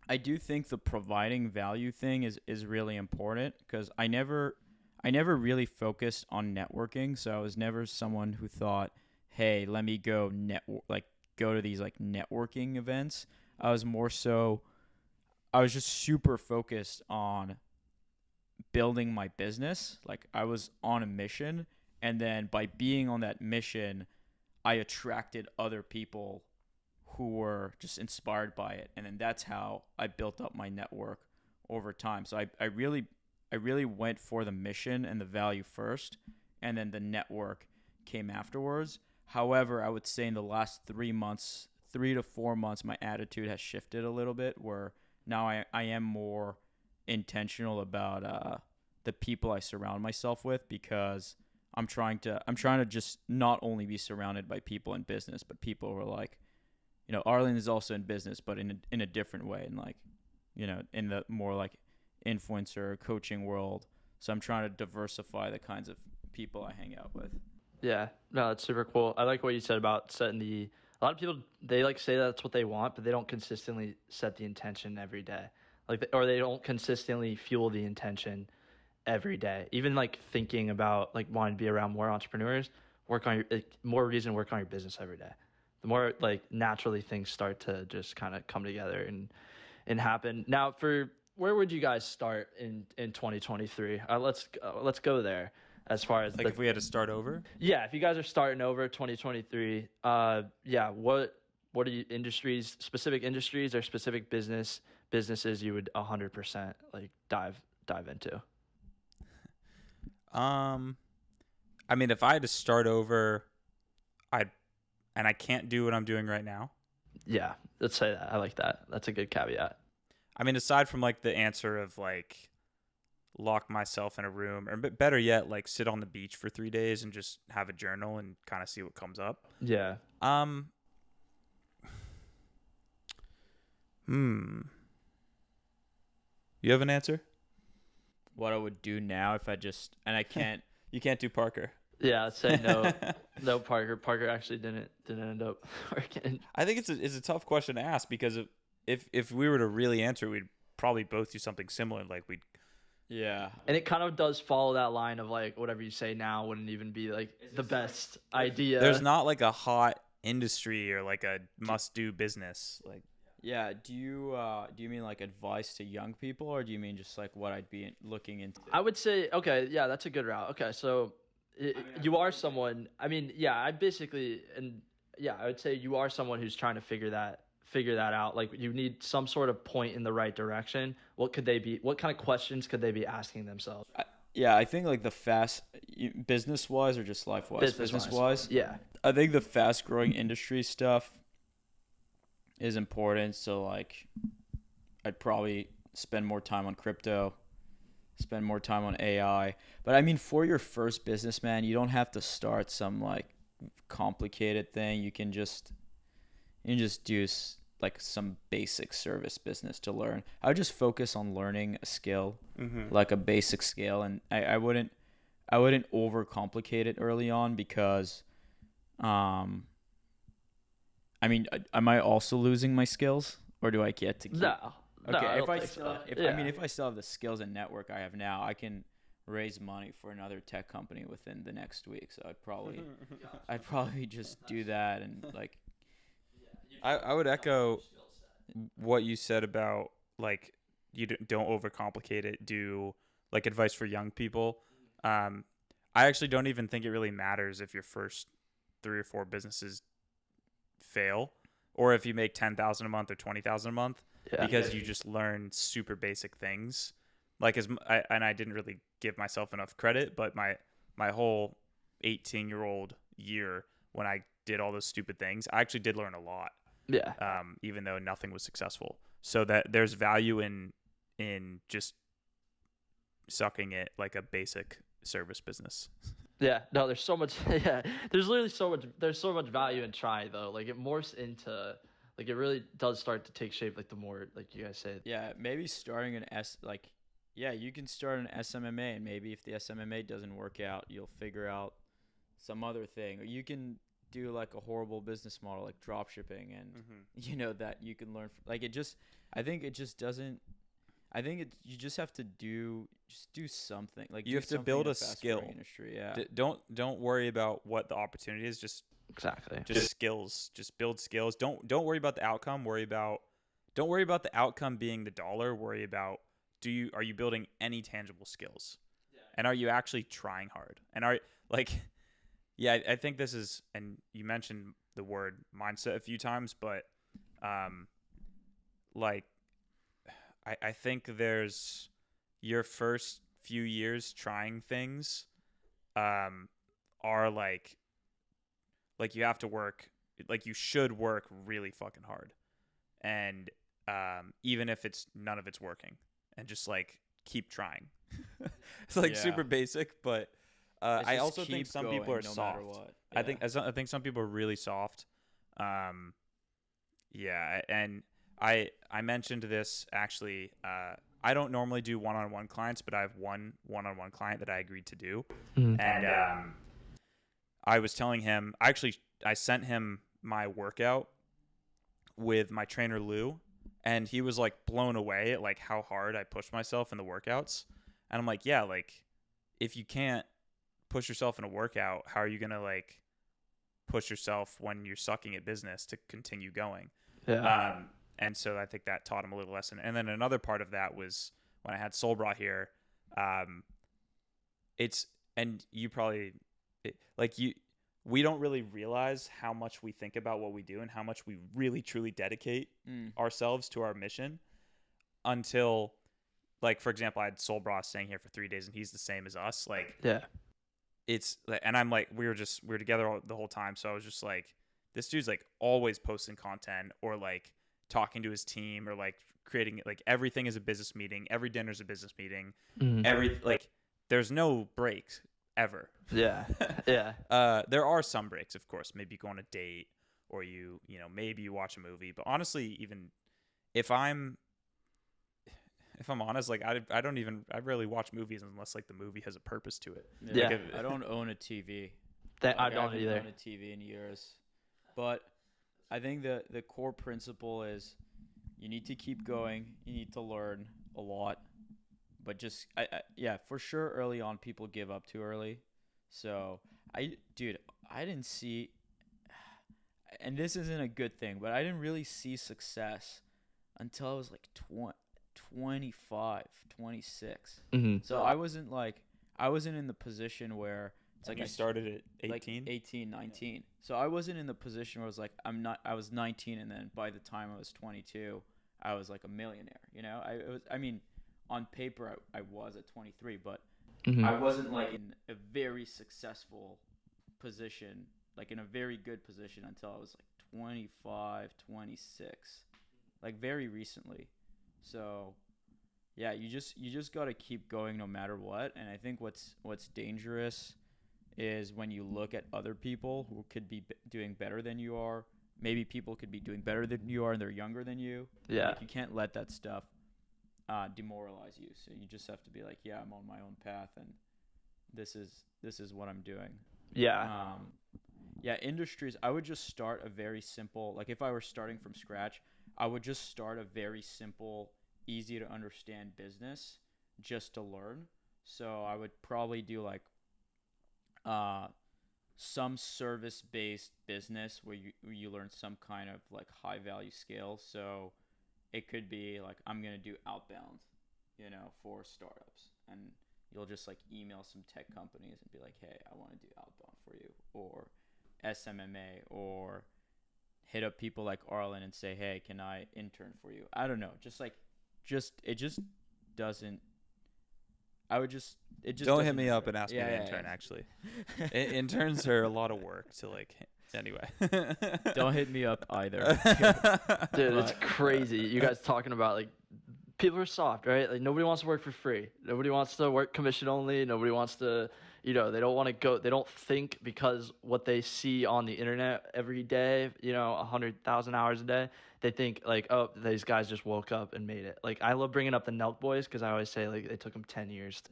the providing value thing is really important, because I never really focused on networking. So I was never someone who thought, hey, let me go go to these like networking events. I was just super focused on building my business. Like I was on a mission, and then by being on that mission, I attracted other people who were just inspired by it. And then that's how I built up my network over time. So I really went for the mission and the value first, and then the network came afterwards. However, I would say in the last 3 to 4 months, my attitude has shifted a little bit, where now I am more intentional about the people I surround myself with, because I'm trying to just not only be surrounded by people in business, but people who are like, Arlin is also in business, but in a different way, and like, in the more like influencer coaching world. So I'm trying to diversify the kinds of people I hang out with. Yeah, no, that's super cool. I like what you said about setting a lot of people, they like say that's what they want, but they don't consistently set the intention every day. Or they don't consistently fuel the intention every day. Even like thinking about like wanting to be around more entrepreneurs, more reason to work on your business every day. The more like naturally things start to just kind of come together and happen. Now, where would you guys start in 2023? Let's go there. As far as if we had to start over? Yeah, if you guys are starting over 2023, what are you specific industries or specific businesses you would 100% like dive into? I mean, if I had to start over, I can't do what I'm doing right now. Yeah, let's say that. I like that. That's a good caveat. I mean, aside from like the answer of like lock myself in a room, or better yet, like sit on the beach for 3 days and just have a journal and kind of see what comes up. Yeah. You have an answer? What I would do now if I can't. You can't do Parker. Yeah, I'd say no. No, Parker. Parker actually didn't end up working. I think it's a tough question to ask, because if we were to really answer, we'd probably both do something similar. Like yeah. And it kind of does follow that line of like whatever you say now wouldn't even be like the best idea. There's not like a hot industry or like a must-do business. Like, yeah. Do you mean like advice to young people, or do you mean just like what I'd be looking into? I would say, okay, yeah, that's a good route. Okay, so you are someone. I mean, yeah, I would say you are someone who's trying to figure that out. Like, you need some sort of point in the right direction. What could they be? What kind of questions could they be asking themselves? I think like business wise or just life wise. Business wise. Yeah. I think the fast growing industry stuff is important. So like, I'd probably spend more time on crypto, spend more time on AI. But I mean, for your first business, man, you don't have to start some like complicated thing. You can just do like some basic service business to learn. I would just focus on learning a skill, like a basic skill, and I wouldn't overcomplicate it early on, because, I mean, am I also losing my skills, or do I get to keep? No. Okay, if I still have the skills and network I have now, I can raise money for another tech company within the next week. So I'd probably just do that and like. I would echo what you said about like you don't overcomplicate it. Do like advice for young people. I actually don't even think it really matters if your first 3 or 4 businesses fail, or if you make 10,000 a month or 20,000 a month, because you just learn super basic things. Like and I didn't really give myself enough credit, but my whole 18-year-old year when I did all those stupid things, I actually did learn a lot. Yeah. Even though nothing was successful. So that there's value in just sucking it like a basic service business. Yeah, no, there's so much. Yeah, there's literally so much. There's so much value in trying though. Like it morphs into, like it really does start to take shape. Like the more, like you guys said. Yeah, maybe starting you can start an SMMA, and maybe if the SMMA doesn't work out, you'll figure out some other thing, or you can do like a horrible business model like drop shipping, and that you can learn from, like it just. I think it just doesn't. I think you just have to do something. Like you have to build a skill. Industry, yeah. Don't worry about what the opportunity is. Just skills. Just build skills. Don't worry about the outcome. Don't worry about the outcome being the dollar. Worry about are you building any tangible skills, and are you actually trying hard? And I think this is, and you mentioned the word mindset a few times, but I think there's your first few years trying things are like you have to work, like you should work really fucking hard, and even if none of it's working, and just like keep trying. It's super basic, but I also think some people are soft. Yeah. I think some people are really soft. And I mentioned this actually. I don't normally do one-on-one clients, but I have one one-on-one client that I agreed to do. And I was telling him, I sent him my workout with my trainer Lou, and he was like blown away at like how hard I pushed myself in the workouts. And I'm like, yeah, like if you can't push yourself in a workout, how are you gonna like push yourself when you're sucking at business to continue going? Yeah. And so I think that taught him a little lesson. And then another part of that was when I had Solbra here. We don't really realize how much we think about what we do and how much we really truly dedicate ourselves to our mission until, like, for example, I had Solbra staying here for 3 days and he's the same as us. Like, yeah, it's, and I'm like, we were together the whole time. So I was just like, this dude's like always posting content or like talking to his team or like creating, like everything is a business meeting. Every dinner is a business meeting. There's no breaks ever. Yeah. Yeah. There are some breaks, of course. Maybe you go on a date or maybe you watch a movie. But honestly, even if I'm honest, like I rarely watch movies unless like the movie has a purpose to it. Yeah. Like I don't own a TV. I don't either. I haven't owned a TV in years. But I think the core principle is you need to keep going. You need to learn a lot. But just, for sure, early on, people give up too early. So, I didn't see, and this isn't a good thing, but I didn't really see success until I was like 25, 26. Mm-hmm. So, I wasn't in the position where it's like I started at 18? Like 18, 19. Yeah. So, I wasn't in the position where I was like, I was 19, and then by the time I was 22, I was like a millionaire, on paper, I was at 23, but I wasn't like in a very successful position, like in a very good position until I was like 25, 26, like very recently. So, yeah, you just got to keep going no matter what. And I think what's dangerous is when you look at other people who could be doing better than you are. Maybe people could be doing better than you are and they're younger than you. Yeah. Like, you can't let that stuff demoralize you. So you just have to be like, yeah, I'm on my own path and this is what I'm doing. Yeah. Industries, I would just start a very simple, like if I were starting from scratch, I would just start a very simple, easy to understand business just to learn. So I would probably do like some service-based business where you learn some kind of like high-value skill. So it could be like I'm gonna do outbound, for startups, and you'll just like email some tech companies and be like, hey, I want to do outbound for you, or SMMA, or hit up people like Arlin and say, hey, can I intern for you? I don't know, it just doesn't. It just Don't hit doesn't me up fit. and ask me Yeah, to yeah, intern. yeah. Actually, interns are a lot of work to like. Anyway, Don't hit me up either. Dude, it's crazy. You guys talking about like people are soft, right? Like nobody wants to work for free. Nobody wants to work commission only. Nobody wants to, they don't want to go. They don't think because what they see on the internet every day, 100,000 hours a day. They think like, oh, these guys just woke up and made it. Like I love bringing up the Nelk boys because I always say like it took them 10 years.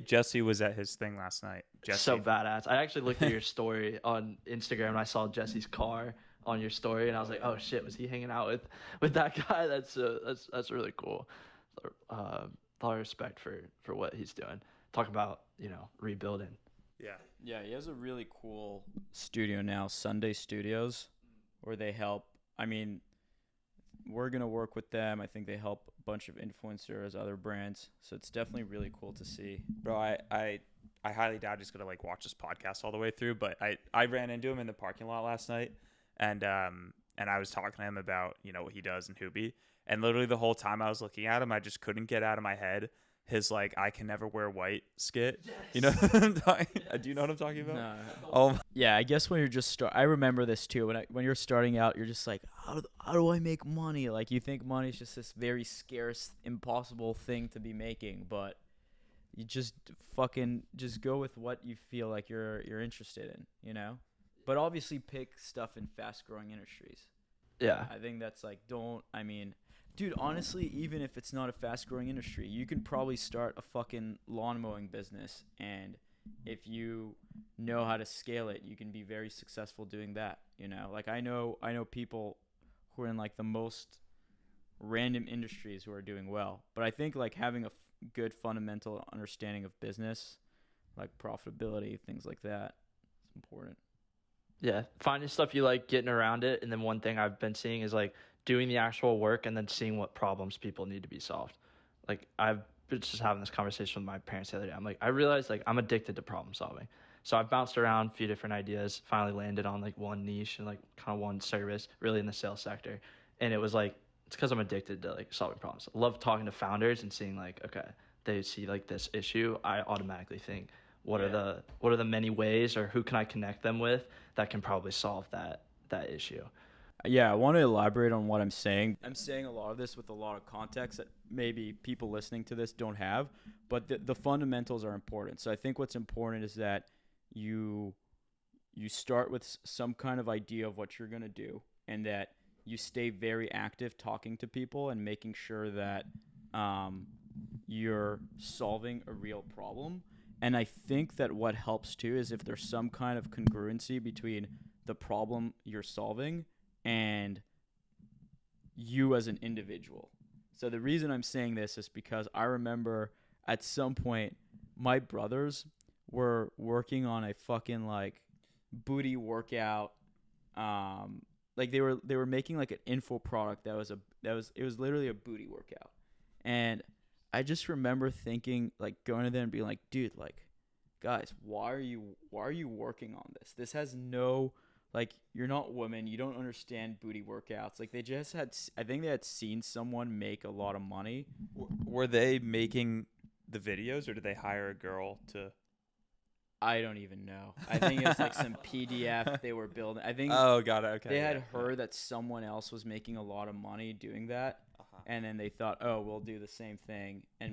Jesse was at his thing last night. Jesse. So badass. I actually looked at your story on Instagram and I saw Jesse's car on your story and I was like, oh shit, was he hanging out with that guy? That's really cool. A lot of respect for what he's doing. Talk about rebuilding. Yeah, he has a really cool studio now, Sunday Studios, where they help. I mean, we're gonna work with them. I think they help a bunch of influencers, other brands. So it's definitely really cool to see. Bro, I highly doubt he's gonna like watch this podcast all the way through. But I ran into him in the parking lot last night, and I was talking to him about what he does in Hoobie, and literally the whole time I was looking at him, I just couldn't get out of my head his like I can never wear white skit. Yes. Do you know what I'm talking about? No. Oh yeah, I guess when you're just I remember this too. When you're starting out, you're just like, how do I make money? Like you think money is just this very scarce, impossible thing to be making, but you just just go with what you feel like you're interested in, But obviously pick stuff in fast-growing industries. Yeah. I think that's like dude, honestly, even if it's not a fast-growing industry, you can probably start a fucking lawn mowing business, and if you know how to scale it, you can be very successful doing that, Like I know people who are in like the most random industries who are doing well, but I think like having a good fundamental understanding of business, like profitability, things like that, is important. Yeah, finding stuff you like, getting around it, and then one thing I've been seeing is like doing the actual work and then seeing what problems people need to be solved. Like I've been just having this conversation with my parents the other day. I'm like, I realized like I'm addicted to problem solving. So I've bounced around a few different ideas, finally landed on like one niche and like kind of one service, really in the sales sector. And it was like, it's because I'm addicted to like solving problems. I love talking to founders and seeing like, okay, they see like this issue. I automatically think, what are the many ways, or who can I connect them with that can probably solve that issue? Yeah, I want to elaborate on what I'm saying. I'm saying a lot of this with a lot of context that maybe people listening to this don't have, but the fundamentals are important. So I think what's important is that you start with some kind of idea of what you're going to do, and that you stay very active talking to people and making sure that you're solving a real problem. And I think that what helps too is if there's some kind of congruency between the problem you're solving and you as an individual. So the reason I'm saying this is because I remember at some point my brothers were working on a fucking like booty workout. Like they were making like an info product it was literally a booty workout. And I just remember thinking, like, going to them and being like, dude, like, guys, why are you working on this? This has no, like, you're not women, you don't understand booty workouts. Like, I think they had seen someone make a lot of money. Were they making the videos, or did they hire a girl to? I don't even know. I think it was like some PDF they were building. I think. Oh, got it. Okay. They had heard that someone else was making a lot of money doing that. And then they thought, oh, we'll do the same thing and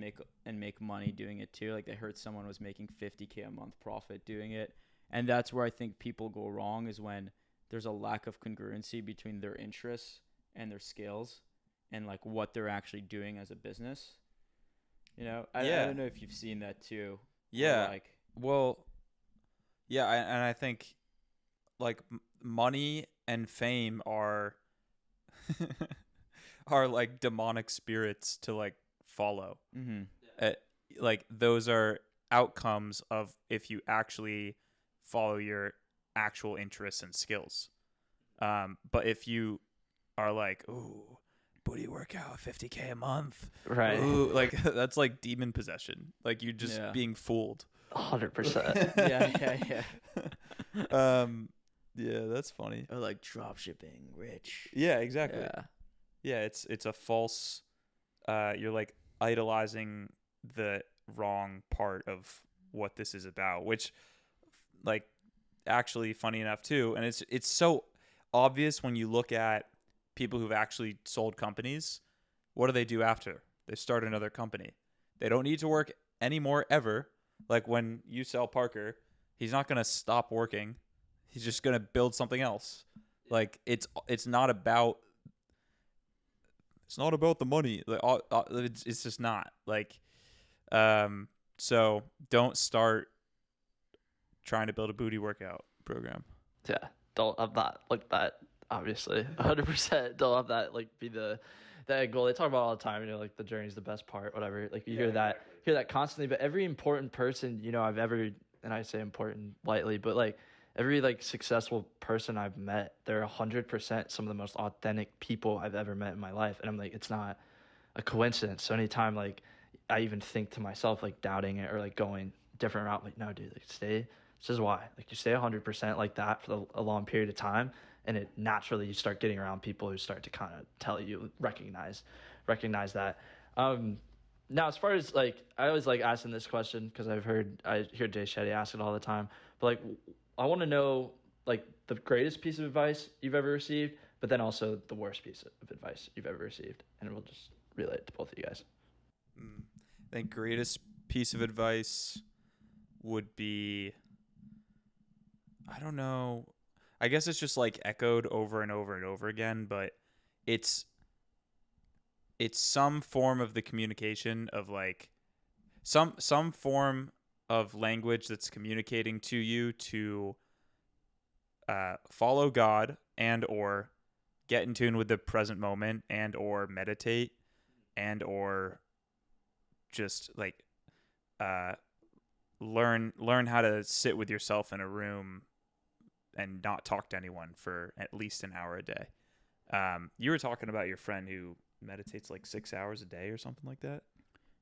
make money doing it too. Like they heard someone was making $50K a month profit doing it. And that's where I think people go wrong, is when there's a lack of congruency between their interests and their skills and like what they're actually doing as a business. I don't know if you've seen that too. Yeah. And I think like money and fame are are like demonic spirits to like follow. Mm-hmm. like those are outcomes of if you actually follow your actual interests and skills. But if you are like, ooh, booty workout, 50K a month, Right. ooh, like that's like demon possession. Like you're just being fooled. 100%. Yeah. Yeah, that's funny. Or like drop shipping, rich. Yeah, exactly. Yeah. Yeah, it's a false. You're like idolizing the wrong part of what this is about, which, like, actually funny enough too, and it's so obvious when you look at people who've actually sold companies. What do they do after? They start another company. They don't need to work anymore ever. Like when you sell Parker, he's not gonna stop working. He's just gonna build something else. Like it's not about the money. Like it's just not like. So don't start trying to build a booty workout program. Yeah, don't have that like that. Obviously, 100%. Don't have that like be the end goal. They talk about it all the time. Like the journey's the best part, whatever. Like you hear that constantly. But every important person I've ever, and I say important lightly, but like every like successful person I've met, they're 100% some of the most authentic people I've ever met in my life. And I'm like, it's not a coincidence. So anytime like I even think to myself like doubting it or like going different route, like no, dude, like stay. This is why. Like you stay 100% like that for a long period of time, and it naturally you start getting around people who start to kind of tell you recognize that. Now as far as like I always like asking this question because I hear Jay Shetty ask it all the time, but like I want to know like the greatest piece of advice you've ever received, but then also the worst piece of advice you've ever received, and we'll just relate it to both of you guys. I think greatest piece of advice would be, I don't know. I guess it's just like echoed over and over and over again, but it's some form of the communication of like some form of language that's communicating to you to follow God and or get in tune with the present moment and or meditate and or just like learn how to sit with yourself in a room and not talk to anyone for at least an hour a day. You were talking about your friend who meditates like 6 hours a day or something like that.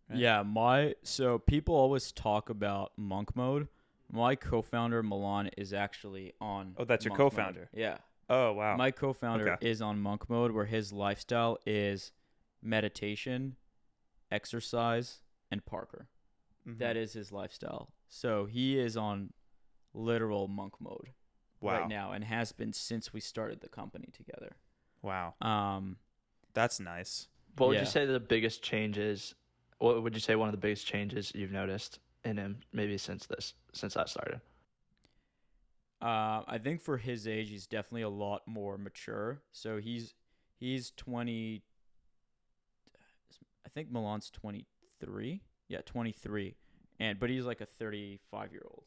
Right? Yeah, so people always talk about monk mode. My co-founder Milan is actually on. Oh, that's your monk co-founder. mode. Yeah. Oh, wow. My co-founder is on monk mode, where his lifestyle is meditation, exercise, and Parker. Mm-hmm. That is his lifestyle. So he is on literal monk mode right now, and has been since we started the company together. Wow. That's nice. What would you say the biggest changes? What would you say one of the biggest changes you've noticed in him maybe since that started? I think for his age, he's definitely a lot more mature. So he's 20. I think Milan's 23. Yeah, 23. But he's like a 35-year-old,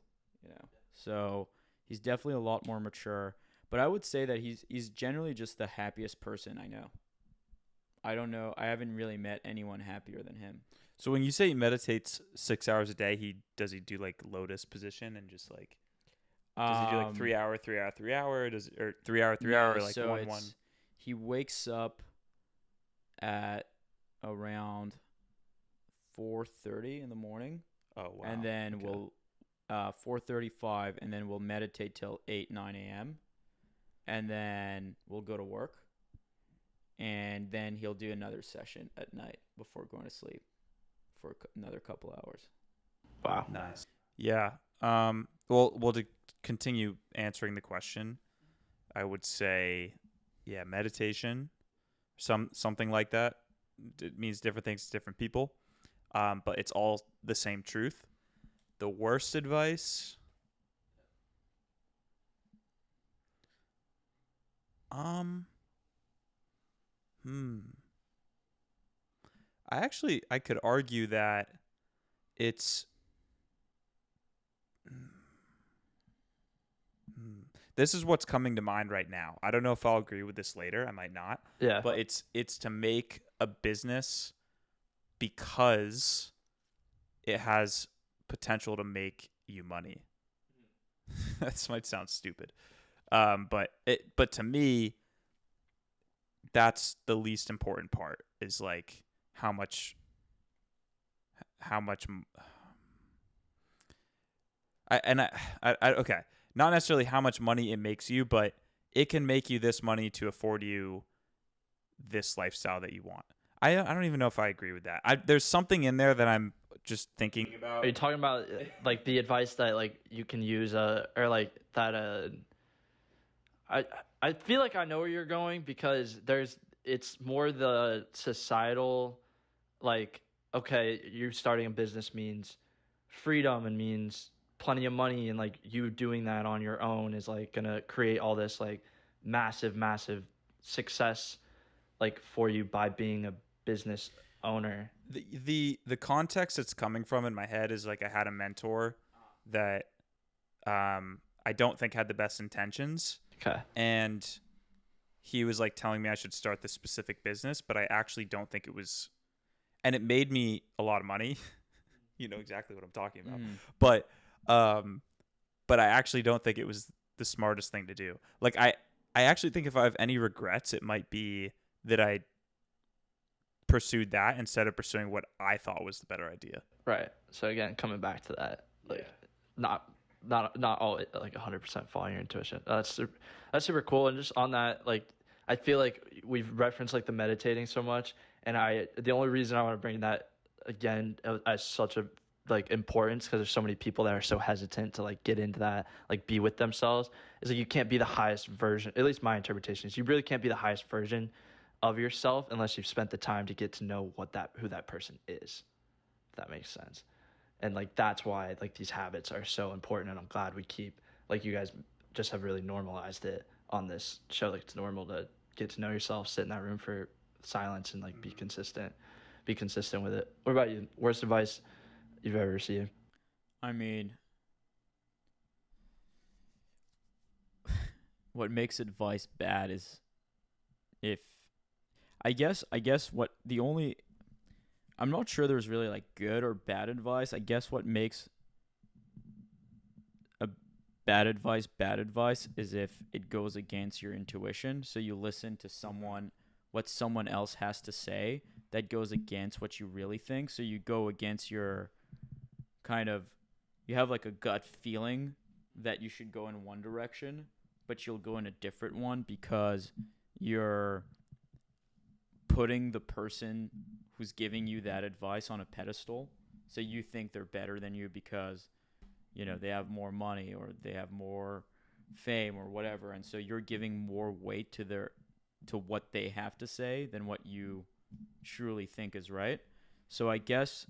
So he's definitely a lot more mature. But I would say that he's generally just the happiest person I know. I don't know. I haven't really met anyone happier than him. So when you say he meditates 6 hours a day, does he do like lotus position and just like does he do like 3 hour, 3 hour, 3 hour? Or 3 hour, 3 hour, or like so 1 1? He wakes up at around 4:30 in the morning. Oh wow! And then we'll 4:35, and then we'll meditate till 8-9 a.m. And then we'll go to work. And then he'll do another session at night before going to sleep for another couple hours. Wow. Nice. Yeah. Well, to continue answering the question, I would say, yeah, meditation, something like that. It means different things to different people, but it's all the same truth. The worst advice, I could argue that it's this is what's coming to mind right now. I don't know if I'll agree with this later. I might not. Yeah. But it's to make a business because it has potential to make you money. That might sound stupid. But to me, that's the least important part, is like how much okay, not necessarily how much money it makes you, but it can make you this money to afford you this lifestyle that you want. I don't even know if I agree with that. There's something in there that I'm just thinking about. Are you talking about like the advice that like you can use or like that I feel like I know where you're going, because it's more the societal, like, okay, you starting a business means freedom and means plenty of money, and like you doing that on your own is like gonna create all this like massive success like for you by being a business owner. The context it's coming from in my head is like I had a mentor that I don't think had the best intentions. Okay. And he was like telling me I should start this specific business, but I actually don't think it was, and it made me a lot of money. You know exactly what I'm talking about. But I actually don't think it was the smartest thing to do. Like I actually think if I have any regrets, it might be that I pursued that instead of pursuing what I thought was the better idea. Right. So again, coming back to that, like not all like 100% following your intuition. That's super cool. And just on that, like I feel like we've referenced like the meditating so much, and the only reason I want to bring that again as such a like importance, because there's so many people that are so hesitant to like get into that, like be with themselves, is like you can't be the highest version. At least my interpretation is you really can't be the highest version of yourself unless you've spent the time to get to know who that person is. If that makes sense. And like that's why like these habits are so important, and I'm glad we keep, like, you guys just have really normalized it on this show. Like it's normal to get to know yourself, sit in that room for silence, and like be consistent with it. What about you? Worst advice you've ever received? I mean, what makes advice bad is if I guess what the only, I'm not sure there's really like good or bad advice. I guess what makes a bad advice is if it goes against your intuition. So you listen to what someone else has to say that goes against what you really think. So you go against your you have like a gut feeling that you should go in one direction, but you'll go in a different one because you're putting the person who's giving you that advice on a pedestal. So you think they're better than you because, you know, they have more money or they have more fame or whatever. And so you're giving more weight to what they have to say than what you truly think is right. So I guess